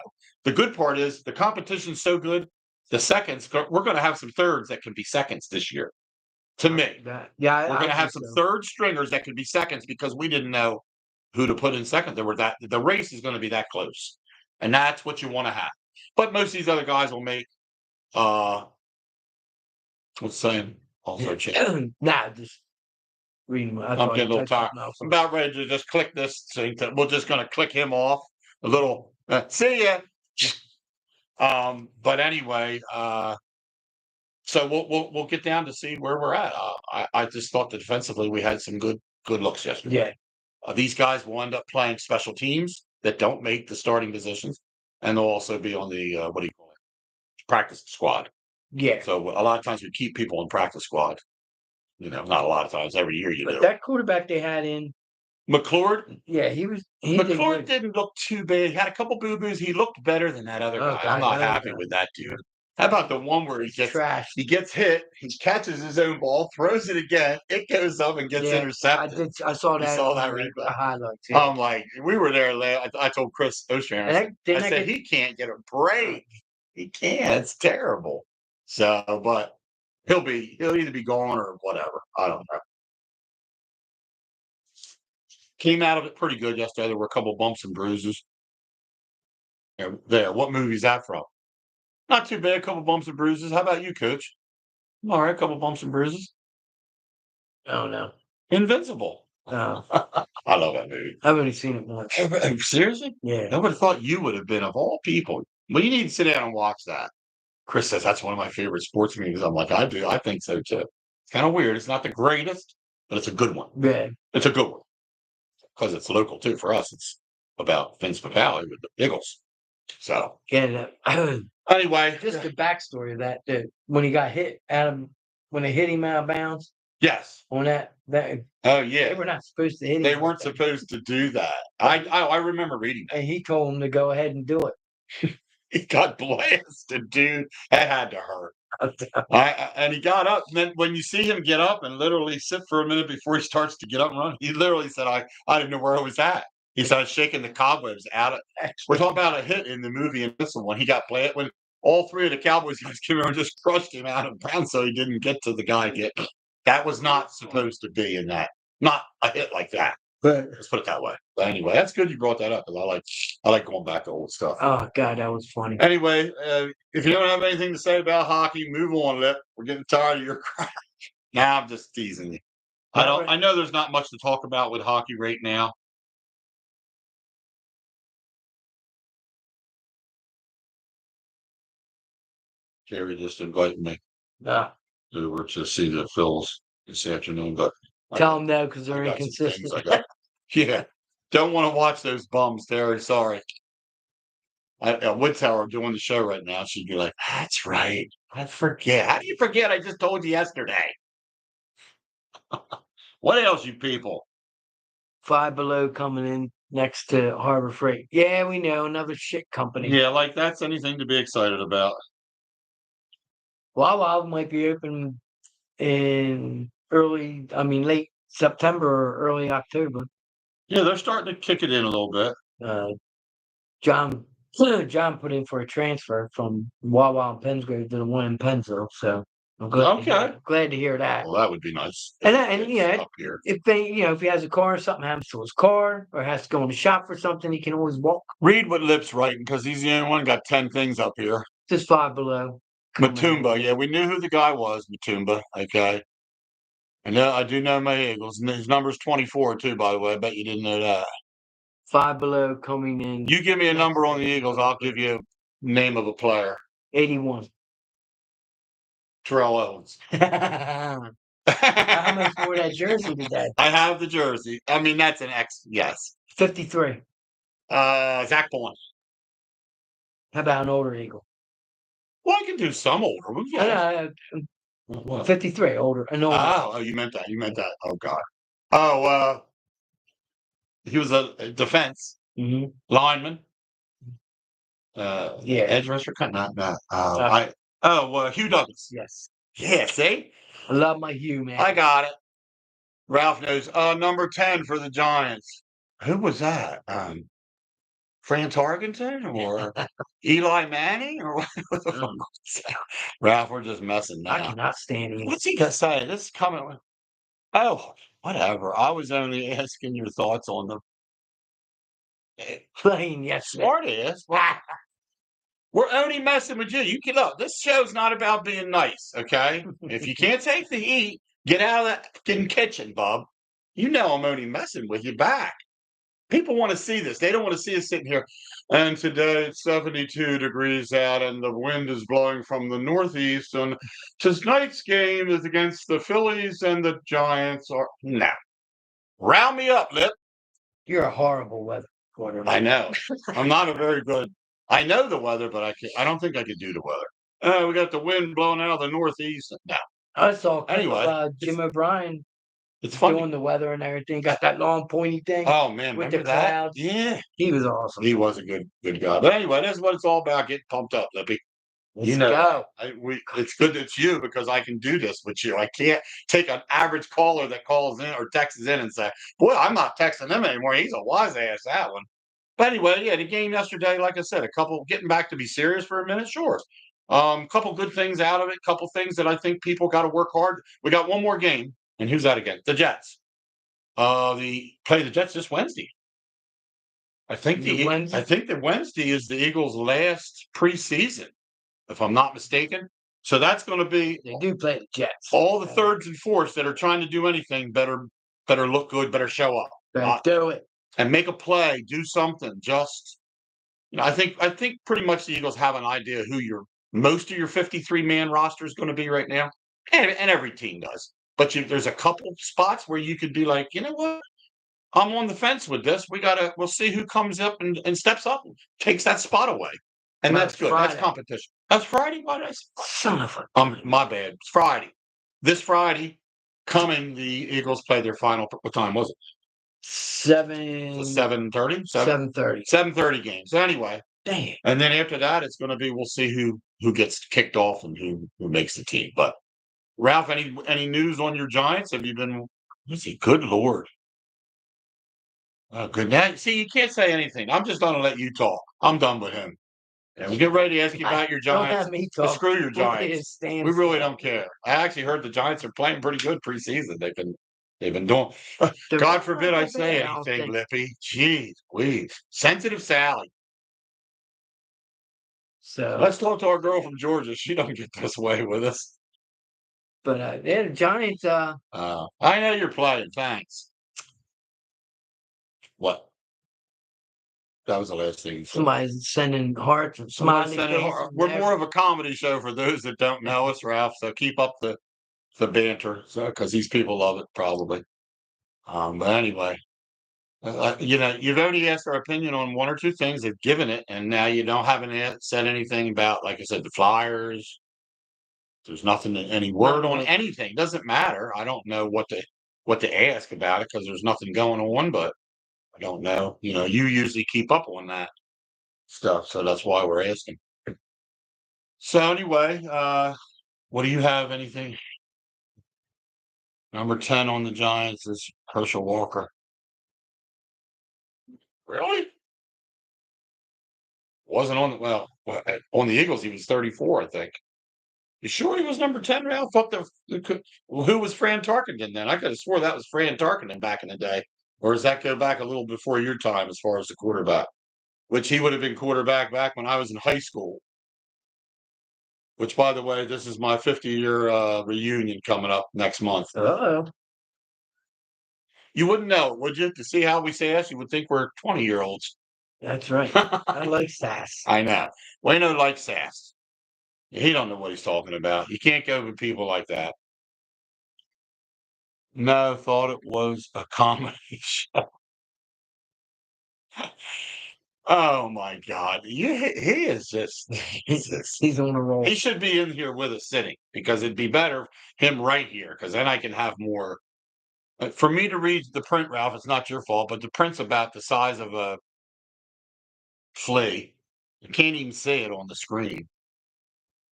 The good part is the competition's so good. The seconds, we're going to have some thirds that can be seconds this year. To me, we're going to have some third stringers that could be seconds because we didn't know who to put in second. The race is going to be that close, and that's what you want to have. But most of these other guys will make. What's saying? Also, Nah, just reading. I'm getting a little tired. I'm about ready to just click this thing. We're just going to click him off a little. See ya. But anyway, so we'll get down to see where we're at. I just thought that defensively we had some good looks yesterday. Yeah. These guys will end up playing special teams that don't make the starting positions, and they'll also be on the what do you call it? Practice squad. Yeah. So a lot of times we keep people in practice squad. Not a lot of times. Every year you do. That quarterback they had in McClure. Yeah, McClure didn't look too bad. He had a couple boo-boos. He looked better than that other guy. I'm not happy with that dude. How about the one where he gets hit, he catches his own ball, throws it again, it goes up and gets intercepted. I saw that. You saw that replay? Highlights. Yeah. I'm like, we were there. I told Chris Ostrander, I said he can't get a break. He can't. It's terrible. So, but he'll either be gone or whatever. I don't know. Came out of it pretty good yesterday. There were a couple bumps and bruises. There. What movie is that from? Not too bad. A couple bumps and bruises. How about you, Coach? All right, a couple bumps and bruises. Oh no. Invincible. Oh. I love that movie. I've only seen it once. Seriously? Yeah. Nobody thought you would have been of all people. Well, you need to sit down and watch that. Chris says that's one of my favorite sports movies. I'm like, I do. I think so too. It's kind of weird. It's not the greatest, but it's a good one. Yeah. It's a good one. Because it's local too. For us, it's about Vince Papale with the Eagles. So anyway, just the backstory of that. When he got hit, when they hit him out of bounds. Yes. On that. Oh yeah. They were not supposed to hit him. They weren't supposed to do that. I remember reading that. And he told him to go ahead and do it. He got blasted, dude. That had to hurt. And he got up. And then when you see him get up and literally sit for a minute before he starts to get up and run, he literally said, I didn't know where I was at. He started shaking the cobwebs out of. We're talking about a hit in the movie and this one. He got blasted when all three of the Cowboys guys came over and just crushed him out of bounds, so he didn't get to the guy. That was not supposed to be in that. Not a hit like that. But let's put it that way. But anyway, that's good you brought that up because I like going back to old stuff. Oh God, that was funny. Anyway, if you don't have anything to say about hockey, move on, Lip. We're getting tired of your crap. Now I'm just teasing you. I know there's not much to talk about with hockey right now. Jerry just invited me. No. over to see the Phils this afternoon, but Tell them no because I they're got some things inconsistent. I got. Yeah, don't want to watch those bums, Terry. Sorry. Wood Tower doing the show right now. She'd be like, "That's right. I forget. How do you forget? I just told you yesterday." What else, you people? Five Below coming in next to Harbor Freight. Yeah, we know, another shit company. Yeah, like that's anything to be excited about. Wawa might be open in late September or early October. Yeah, they're starting to kick it in a little bit. John put in for a transfer from Wawa in Pennsgrove to the one in Pennsville, so I'm glad. Glad to hear that. Well, that would be nice. And yeah, up here. if he has a car or something happens to his car or has to go in the shop for something, he can always walk. Read what Lip's writing because he's the only one got 10 things up here. Just Five Below. Matumba, yeah, we knew who the guy was, Matumba. Okay. And I do know my Eagles. And his number's 24 too, by the way. I bet you didn't know that. Five Below coming in. You give me a number on the Eagles, I'll give you a name of a player. 81. Terrell Owens. How much for that jersey today? I have the jersey. I mean, that's an X. Yes. 53. Zach Bowen. How about an older Eagle? Well, I can do some older ones. Yeah. 53, older. An older. Oh, you meant that. You meant that. Oh, God. Oh, he was a defense lineman. Edge rusher. Not that. Hugh Douglas. Yes. Yeah, see? I love my Hugh, man. I got it. Ralph knows. Number 10 for the Giants. Who was that? Fran Tarkenton or Eli Manning or what the fuck was that? Ralph, we're just messing now. I cannot stand him. What's he gonna say? This is coming. Oh, whatever. I was only asking your thoughts on them. Playing yesterday. Smart ass. We're only messing with you. You can look. This show's not about being nice, okay? If you can't take the heat, get out of that fucking kitchen, bub. You know I'm only messing with you back. People want to see this. They don't want to see us sitting here. And today it's 72 degrees out and the wind is blowing from the northeast. And tonight's game is against the Phillies and the Giants. No. Round me up, Lip. You're a horrible weather quarterback. I know. I'm not a very good. I know the weather, but I don't think I could do the weather. We got the wind blowing out of the northeast. No. I saw anyway, Jim O'Brien. It's funny. Doing the weather and everything. Got that long pointy thing. Oh man, with the that? clouds. Yeah, he was awesome. He was a good guy. But anyway, that's what it's all about. Getting pumped up, Lippy. Let's go. It's good that it's you because I can do this with you. I can't take an average caller that calls in or texts in and say, "Boy, I'm not texting him anymore." He's a wise ass, that one. But anyway, yeah, the game yesterday, like I said, a couple getting back to be serious for a minute, sure. Couple good things out of it. Couple things that I think people got to work hard. We got one more game, and who's that again? The Jets. Play the Jets this Wednesday. I think that Wednesday is the Eagles' last preseason, if I'm not mistaken. So that's going to be. They do play the Jets. All the thirds and fourths that are trying to do anything better look good, better show up, better do it, and make a play, do something. Just, I think pretty much the Eagles have an idea who most of your 53-man roster is going to be right now, and every team does. But there's a couple spots where you could be like, you know what? I'm on the fence with this. We'll see who comes up and steps up and takes that spot away. And that's good. Friday. That's competition. That's Friday? What is son of a my bad. It's Friday. This Friday coming, the Eagles play their final. What time was it? 7:30. 7:30. 7:30 game. So anyway. Damn. And then after that, it's going to be, we'll see who gets kicked off and who makes the team. But Ralph, any news on your Giants? Have you been? Let's see. Good Lord. Oh, good. Now, see, you can't say anything. I'm just going to let you talk. I'm done with him. And we get ready to ask you about your Giants. Don't have me talk. Screw your Giants. We really don't care. I actually heard the Giants are playing pretty good preseason. They've been doing. God forbid I say anything, Lippy. Jeez, please. Sensitive Sally. So let's talk to our girl from Georgia. She don't get this way with us. But the Giants. I know you're playing. Thanks. What? That was the last thing. Somebody's sending hearts and smiling faces. We're more of a comedy show for those that don't know us, Ralph. So keep up the the banter, because these people love it probably. But anyway, you've already asked our opinion on one or two things. They've given it, and now you haven't said anything about, like I said, the Flyers. There's nothing, any word on anything. Doesn't matter. I don't know what to ask about it because there's nothing going on. But I don't know. You usually keep up on that stuff, so that's why we're asking. So anyway, what do you have? Anything? Number 10 on the Giants is Herschel Walker. Really? Wasn't on the Eagles. He was 34, I think. You sure he was number 10, Ralph? Who was Fran Tarkenton then? I could have swore that was Fran Tarkenton back in the day. Or does that go back a little before your time as far as the quarterback? Which he would have been quarterback back when I was in high school. Which, by the way, this is my 50-year reunion coming up next month. Uh-oh. You wouldn't know, would you? To see how we sass, you would think we're 20-year-olds. That's right. I like sass. I know. Wayno likes sass. He don't know what he's talking about. You can't go with people like that. No, thought it was a comedy show. Oh my God. He is just He's on a roll. He should be in here with us sitting, because it'd be better him right here, because then I can have more. For me to read the print, Ralph, it's not your fault, but the print's about the size of a flea. You can't even see it on the screen.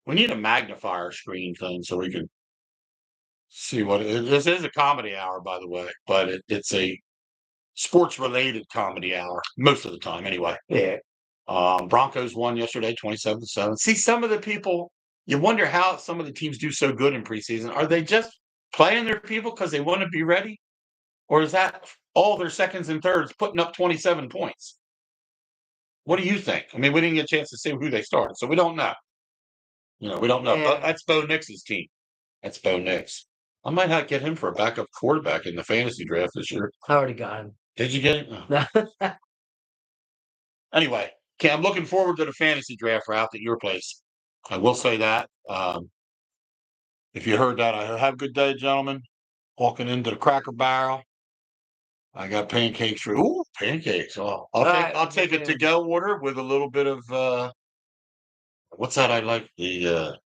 We need a magnifier screen thing so we can see what it is. This is a comedy hour, by the way, but it's a sports-related comedy hour most of the time, anyway. Yeah. Broncos won yesterday, 27-7. See, some of the people, you wonder how some of the teams do so good in preseason. Are they just playing their people because they want to be ready, or is that all their seconds and thirds putting up 27 points? What do you think? I mean, we didn't get a chance to see who they started, so we don't know. We don't know. Yeah. That's Bo Nix's team. That's Bo Nix. I might not get him for a backup quarterback in the fantasy draft this year. I already got him. Did you get him? Oh. Anyway, I'm looking forward to the fantasy draft, Ralph, at your place. I will say that. If you heard that, I have a good day, gentlemen. Walking into the Cracker Barrel. I got pancakes for pancakes. Oh, I'll take a to-go order with a little bit of what's that I like? The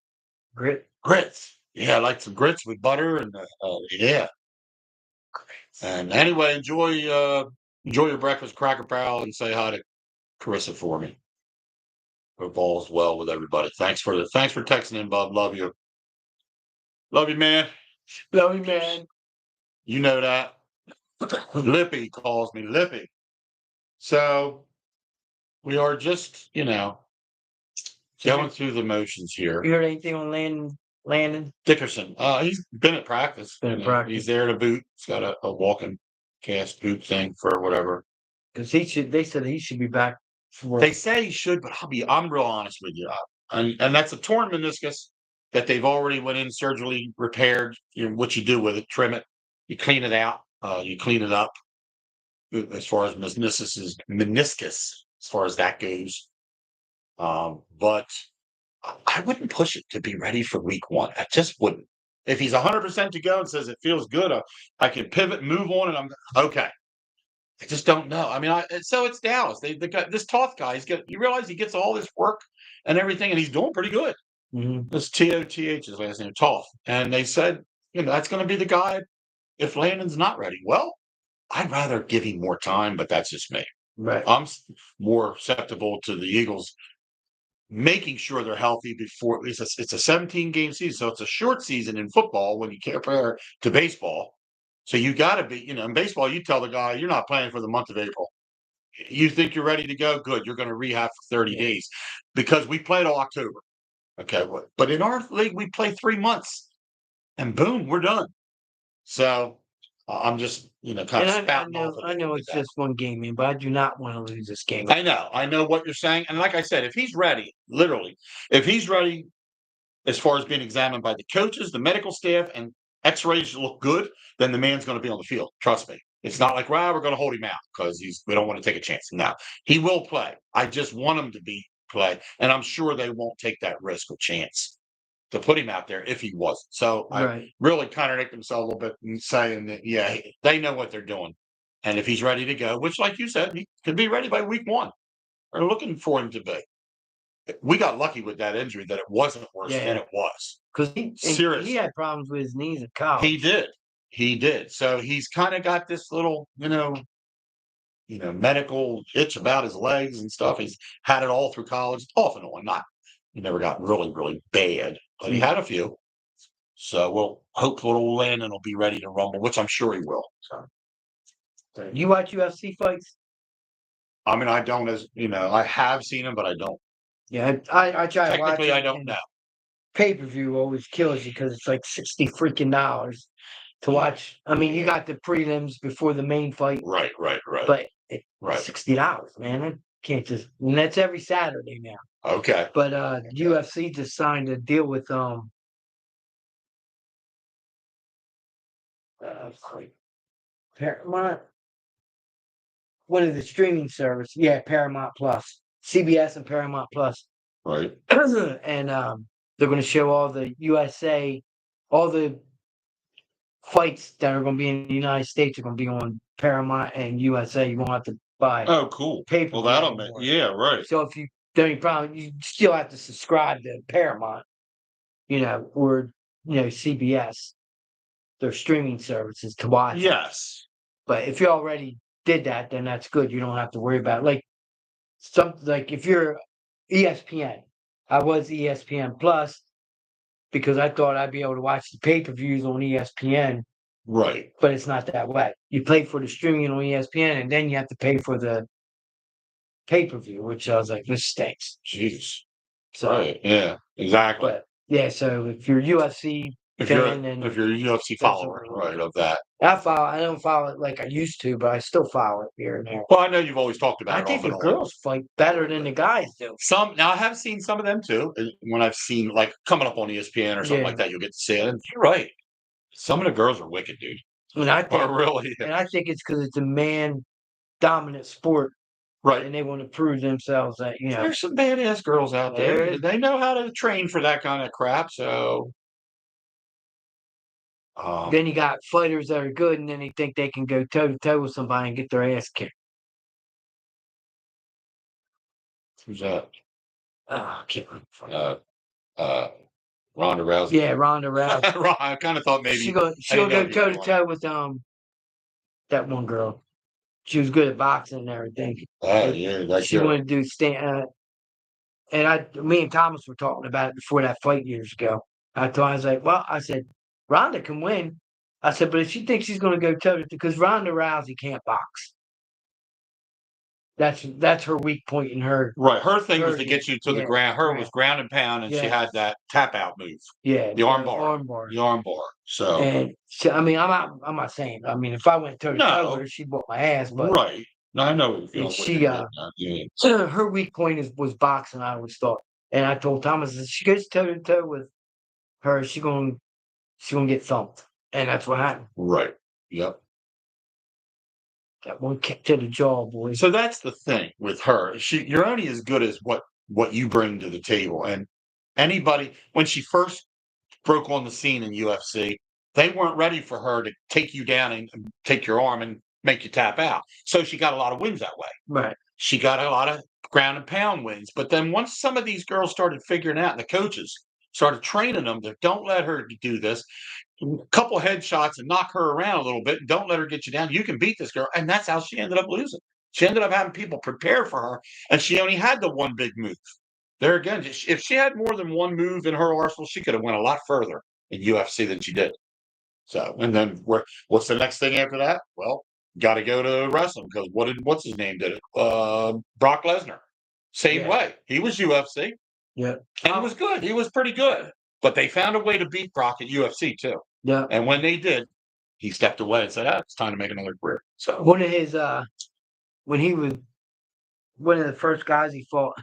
grits. Yeah, I like some grits with butter and yeah. Grits. And anyway, enjoy your breakfast, Cracker Barrel, and say hi to Carissa for me. Hope all's well with everybody. Thanks for texting in, Bob. Love you. Love you, man. Love you, man. You know that. Lippy calls me Lippy. So we are just, going through the motions here. You heard anything on Landon Dickerson? He's been at practice. He's there to boot. He's got a walking cast boot thing for whatever. Because they said he should be back for. They say he should, but I'm real honest with you. And that's a torn meniscus that they've already went in surgically repaired. What you do with it, trim it, you clean it out, you clean it up. As far as meniscus, as far as that goes. But I wouldn't push it to be ready for week 1. I just wouldn't. If he's 100% to go and says it feels good, I can pivot, move on, and I'm okay. I just don't know. I mean, so it's Dallas. They got this Toth guy. You realize he gets all this work and everything, and he's doing pretty good. Mm-hmm. This Toth, his last name, Toth. And they said, that's going to be the guy if Landon's not ready. Well, I'd rather give him more time, but that's just me. Right. I'm more susceptible to the Eagles making sure they're healthy before. It's a 17-game season, so it's a short season in football when you compare to baseball. So you got to be, in baseball, you tell the guy you're not playing for the month of April. You think you're ready to go? Good. You're going to rehab for 30 days because we played all October. Okay, but in our league we play 3 months, and boom, we're done. So I'm just, kind of spouting off. I know it's just one game, man, but I do not want to lose this game. I know what you're saying, and like I said, if he's ready, literally, if he's ready, as far as being examined by the coaches, the medical staff, and X-rays look good, then the man's going to be on the field. Trust me. It's not like, we're going to hold him out because we don't want to take a chance. No, he will play. I just want him to play, and I'm sure they won't take that risk or chance to put him out there if he wasn't. So I Right. really contradict himself a little bit in saying that, yeah, they know what they're doing. And if he's ready to go, which, like you said, he could be ready by week 1. They're looking for him to be. We got lucky with that injury that it wasn't worse than Yeah. it was. Because he Seriously. had problems with his knees in college. He did. He did. So he's kind of got this little, medical itch about his legs and stuff. He's had it all through college, off and on. He never got really, really bad, but he had a few. So we'll hope little Landon will be ready to rumble, which I'm sure he will. So You watch UFC fights? I mean, I don't, I have seen him, but I don't. Yeah, I try to watch Technically, it. I don't know. Pay-per-view always kills you because it's like $60 freaking to watch. I mean, you got the prelims before the main fight. Right. But $60, man. I can't just, and that's every Saturday now. Okay. But UFC just signed a deal with Paramount. What is the streaming service? Yeah, Paramount Plus, CBS and Paramount Plus. Right. And they're going to show all the USA, all the fights that are going to be in the United States are going to be on Paramount and USA. You won't have to buy. Oh, cool. Paper. Well, that'll make, yeah, right. So if you you still have to subscribe to Paramount, or CBS, their streaming services to watch. Yes. But if you already did that, then that's good. You don't have to worry about like if you're ESPN. I was ESPN Plus because I thought I'd be able to watch the pay-per-views on ESPN. Right. But it's not that way. You pay for the streaming on ESPN, and then you have to pay for the pay-per-view, which I was like, this stinks. Jeez. So, right. Yeah, exactly. But yeah, so if you're UFC if you're a UFC follower, right, of that. I don't follow it like I used to, but I still follow it here and there. Well, I know you've always talked about it. I think the girls fight better than the guys do. Now I have seen some of them too. When I've seen like coming up on ESPN or something like that, you'll get to see it. And you're right. Some of the girls are wicked, dude. And I think, really, and I think it's because it's a man dominant sport. Right. And they want to prove themselves that, there's some badass girls out there. They know how to train for that kind of crap. So then you got fighters that are good, and then they think they can go toe to toe with somebody and get their ass kicked. Who's that? I can't remember. Ronda Rousey. Yeah, Ronda Rousey. I kind of thought maybe she'll go toe to toe with that one girl. She was good at boxing and everything. Oh yeah, she wanted to do stand. And me and Thomas were talking about it before that fight years ago. I was like, I said, Ronda can win. I said, but if she thinks she's going to go toe to toe, because Ronda Rousey can't box. That's her weak point in her. Right. Her thing was to get you to the ground. Her was ground and pound, and she had that tap out move. Yeah. The arm bar. The arm bar. So. And so, I mean, I'm not saying. I mean, if I went toe to toe with her, she'd whoop my ass. But right. No, I know what you feel. Her weak point was boxing. I always thought, and I told Thomas, if she goes toe to toe with her, she's gonna get thumped, and that's what happened. Right. Yep. That one kick to the jaw, boy. So that's the thing with her. You're only as good as what you bring to the table. And anybody, when she first broke on the scene in UFC, they weren't ready for her to take you down and take your arm and make you tap out. So she got a lot of wins that way. Right. She got a lot of ground and pound wins. But then once some of these girls started figuring out, and the coaches started training them that don't let her do this, a couple headshots and knock her around a little bit, and don't let her get you down. You can beat this girl. And that's how she ended up losing. She ended up having people prepare for her, and she only had the one big move. There again, if she had more than one move in her arsenal, she could have went a lot further in UFC than she did. So, and then what's the next thing after that? Well, got to go to wrestling, because what's his name did it? Brock Lesnar. Same way. He was UFC. Yeah. And he was good. He was pretty good. But they found a way to beat Brock at UFC too. Yeah. And when they did, he stepped away and said, it's time to make another career. So one of his when he was one of the first guys he fought,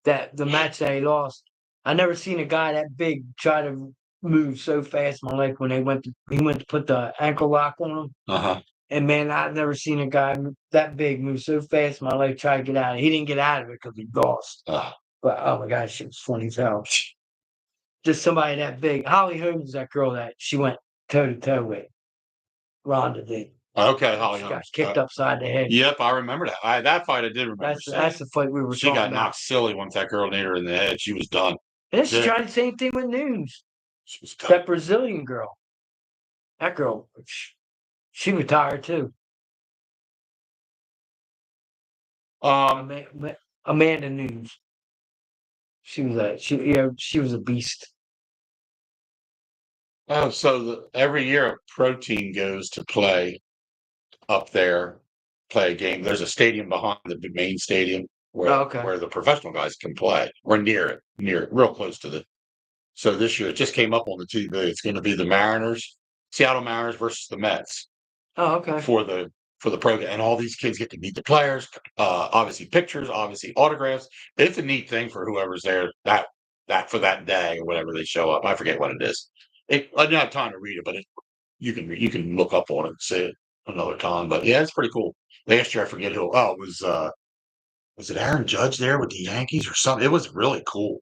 that the match that he lost, I never seen a guy that big try to move so fast in my life when he went to put the ankle lock on him. Uh-huh. And man, I've never seen a guy that big move so fast in my life try to get out of it. He didn't get out of it because he lost. But oh my gosh, it was funny as hell. just somebody that big. Holly Holmes is that girl that she went toe to toe with. Rhonda did. Okay, Holly She got Holmes. kicked upside the head. Yep, I remember that. That fight I did remember. That's the fight we were She talking got about. knocked silly once that girl hit her in the head. She was done. And then she tried the same thing with Nunes. She was done. That Brazilian girl. That girl, she retired too. Amanda Nunes. She was a beast. Oh, so every year a pro team goes to play up there, play a game. There's a stadium behind the main stadium where the professional guys can play, or near it, real close to the. So this year it just came up on the TV. It's going to be the Seattle Mariners versus the Mets. Oh, okay. For the program, and all these kids get to meet the players. Obviously pictures, obviously autographs. It's a neat thing for whoever's there that for that day or whatever they show up. I forget what it is. I didn't have time to read it, but you can look up on it and see it another time. But yeah, it's pretty cool. Last year I forget who. Oh, it was it Aaron Judge there with the Yankees or something? It was really cool.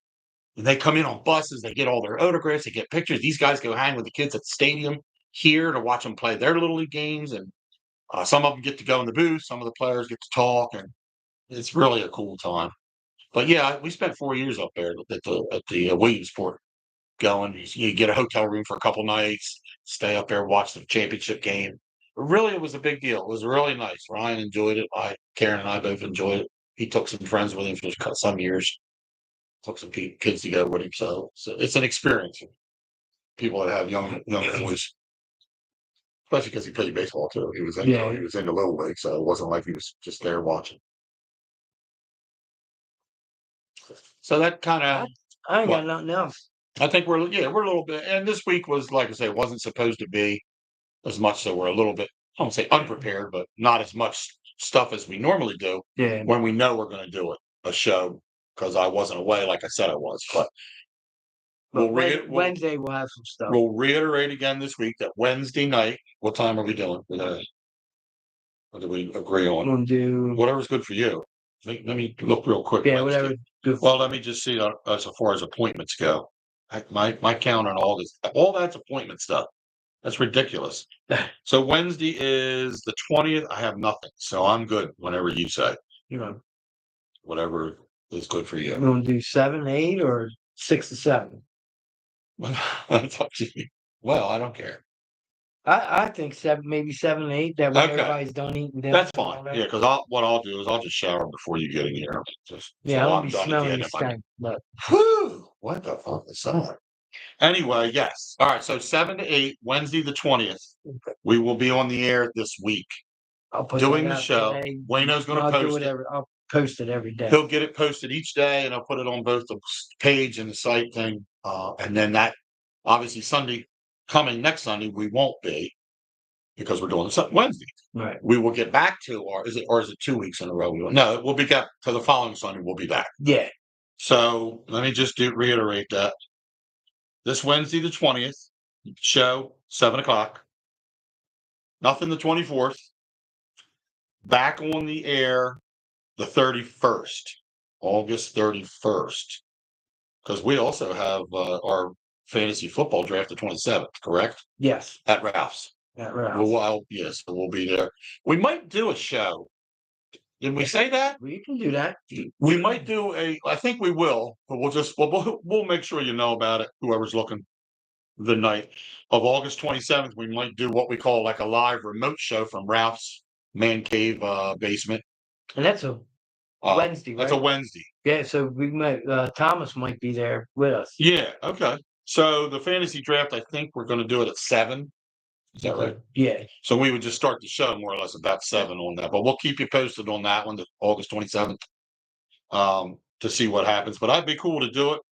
And they come in on buses, they get all their autographs, they get pictures. These guys go hang with the kids at the stadium here to watch them play their little league games, and some of them get to go in the booth. Some of the players get to talk, and it's really a cool time. But yeah, we spent 4 years up there at the Williamsport going. You get a hotel room for a couple nights, stay up there, watch the championship game. But really, it was a big deal. It was really nice. Ryan enjoyed it. Karen and I both enjoyed it. He took some friends with him for some years. Took some kids to go with him. So it's an experience. People that have young boys. Especially because he played baseball too. He was in the little league, so it wasn't like he was just there watching. So that kind of. I ain't got nothing else. I think we're a little bit, and this week was, like I say, it wasn't supposed to be as much, so we're a little bit, I won't say unprepared, but not as much stuff as we normally do. Yeah. When we know we're going to do a show, because I wasn't away like I said I was, but. Wednesday we'll have some stuff. We'll reiterate again this week that Wednesday night. What time are we doing? What do we agree on? We'll do whatever's good for you. Let me look real quick. Yeah, whatever. Well, let me just see as far as appointments go. My calendar and all that's appointment stuff. That's ridiculous. So Wednesday is the 20th. I have nothing, so I'm good. Whenever you say, whatever is good for you. You want to do 7, 8, or 6 to 7? That's up to you. Well, I don't care. I think 7, maybe 7, 8. That way everybody's done eating dinner. That's fine. Yeah, because what I'll do is I'll just shower before you get in here. I'll be smelling stank. But what the fuck is that? Anyway, yes. All right. So 7 to 8, Wednesday the 20th. We will be on the air this week. I'll put doing the show. Today. Wayno's going to post it. I'll post it every day. He'll get it posted each day, and I'll put it on both the page and the site thing. And then that, obviously, next Sunday, we won't be, because we're doing it Wednesday. Right. We will get back to, is it 2 weeks in a row? No, we'll be back to the following Sunday. We'll be back. Yeah. So let me just reiterate that. This Wednesday, the 20th, show, 7 o'clock. Nothing the 24th. Back on the air the 31st, August 31st. Because we also have our fantasy football draft the 27th, correct? Yes. At Ralph's. Yes, we'll be there. We might do a show. Did we say that? Well, you can do that. We might do I think we will, but we'll make sure you know about it, whoever's looking. The night of August 27th, we might do what we call like a live remote show from Ralph's man cave basement. And that's a Wednesday, right? That's a Wednesday. Yeah, so we might Thomas might be there with us. Yeah, okay. So the fantasy draft, I think we're going to do it at 7. Is that right? Yeah. So we would just start the show more or less about 7 on that, but we'll keep you posted on that one, August 27th, to see what happens. But I'd be cool to do it.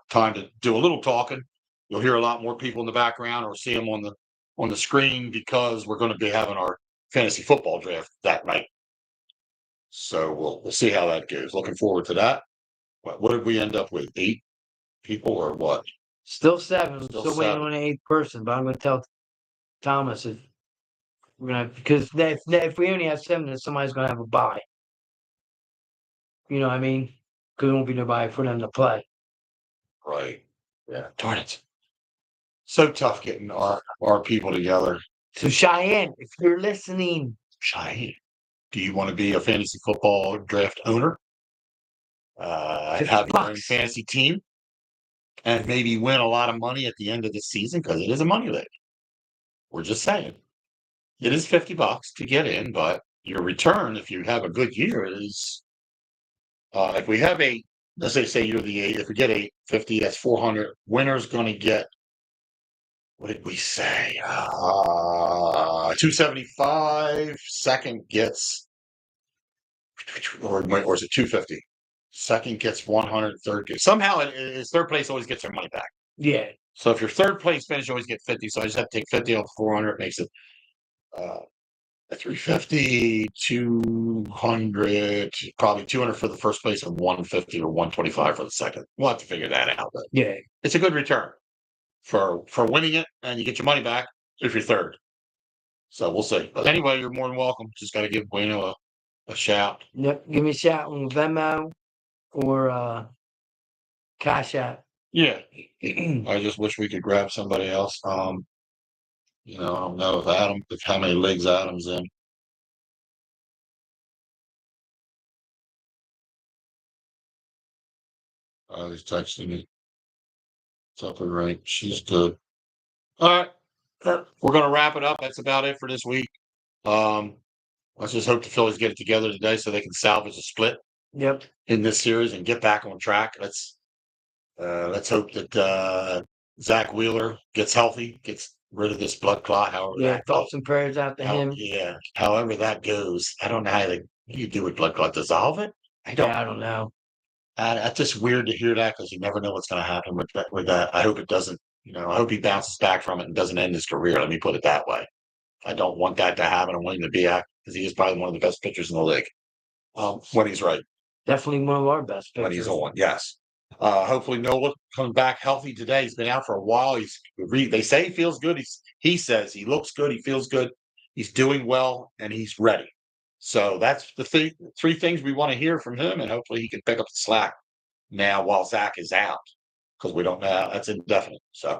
Time to do a little talking. You'll hear a lot more people in the background or see them on the screen, because we're going to be having our fantasy football draft that night. So we'll see how that goes. Looking forward to that. What did we end up with? 8 people or what? Still 7. Still waiting on an 8th person, but I'm going to tell Thomas if we're going to, because if we only have 7, then somebody's going to have a bye. You know what I mean? Because there won't be nobody for them to play. Right. Yeah, darn it. So tough getting our people together. So Cheyenne, if you're listening, Cheyenne, do you want to be a fantasy football draft owner? Have your own $50. fantasy team and maybe win a lot of money at the end of the season because it is a money league. We're just saying. It is $50 to get in, but your return, if you have a good year, is if we have let's say you're the eight, if we get 850, that's 400. Winner's going to get, what did we say? 275. Second gets, or is it 250? Second gets 100. Third gets, somehow it's third place always gets their money back. Yeah. So if your third place finish, you always get 50. So I just have to take 50 off 400, makes it 350, 200, probably 200 for the first place and 150 or 125 for the second. We'll have to figure that out. But Yeah. it's a good return for winning it, and you get your money back if you're third. So we'll see. But anyway, you're more than welcome. Just got to give Wayno a shout. Yep. Give me a shout on Venmo or Cash App. Yeah. I just wish we could grab somebody else. I don't know if how many legs Adam's in. He's texting me. It's up and right. She's good. All right. We're going to wrap it up. That's about it for this week. Let's just hope the Phillies get it together today so they can salvage a split. Yep. In this series and get back on track. Let's hope that Zach Wheeler gets healthy, gets rid of this blood clot. However, thoughts and prayers out to him. Yeah, however that goes. I don't know how you do with blood clot. Dissolve it? I don't know. That's just weird to hear that because you never know what's going to happen with that. I hope it doesn't. I hope he bounces back from it and doesn't end his career. Let me put it that way. I don't want that to happen. I want him to be out because he is probably one of the best pitchers in the league. When he's right. Definitely one of our best pitchers. When he's on, yes. Hopefully Nola comes back healthy today. He's been out for a while. They say he feels good. He says he looks good. He feels good. He's doing well, and he's ready. So that's the three things we want to hear from him, and hopefully he can pick up the slack now while Zach is out because we don't know. That's indefinite. So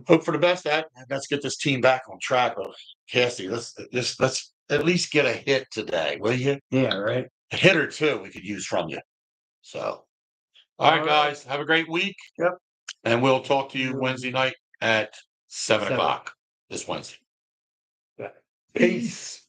hope for the best. Let's get this team back on track. Cassie, let's at least get a hit today, will you? Yeah, right. A hit or two we could use from you. So, all right, guys, have a great week. Yep. And we'll talk to you Wednesday night at 7 o'clock this Wednesday. Peace.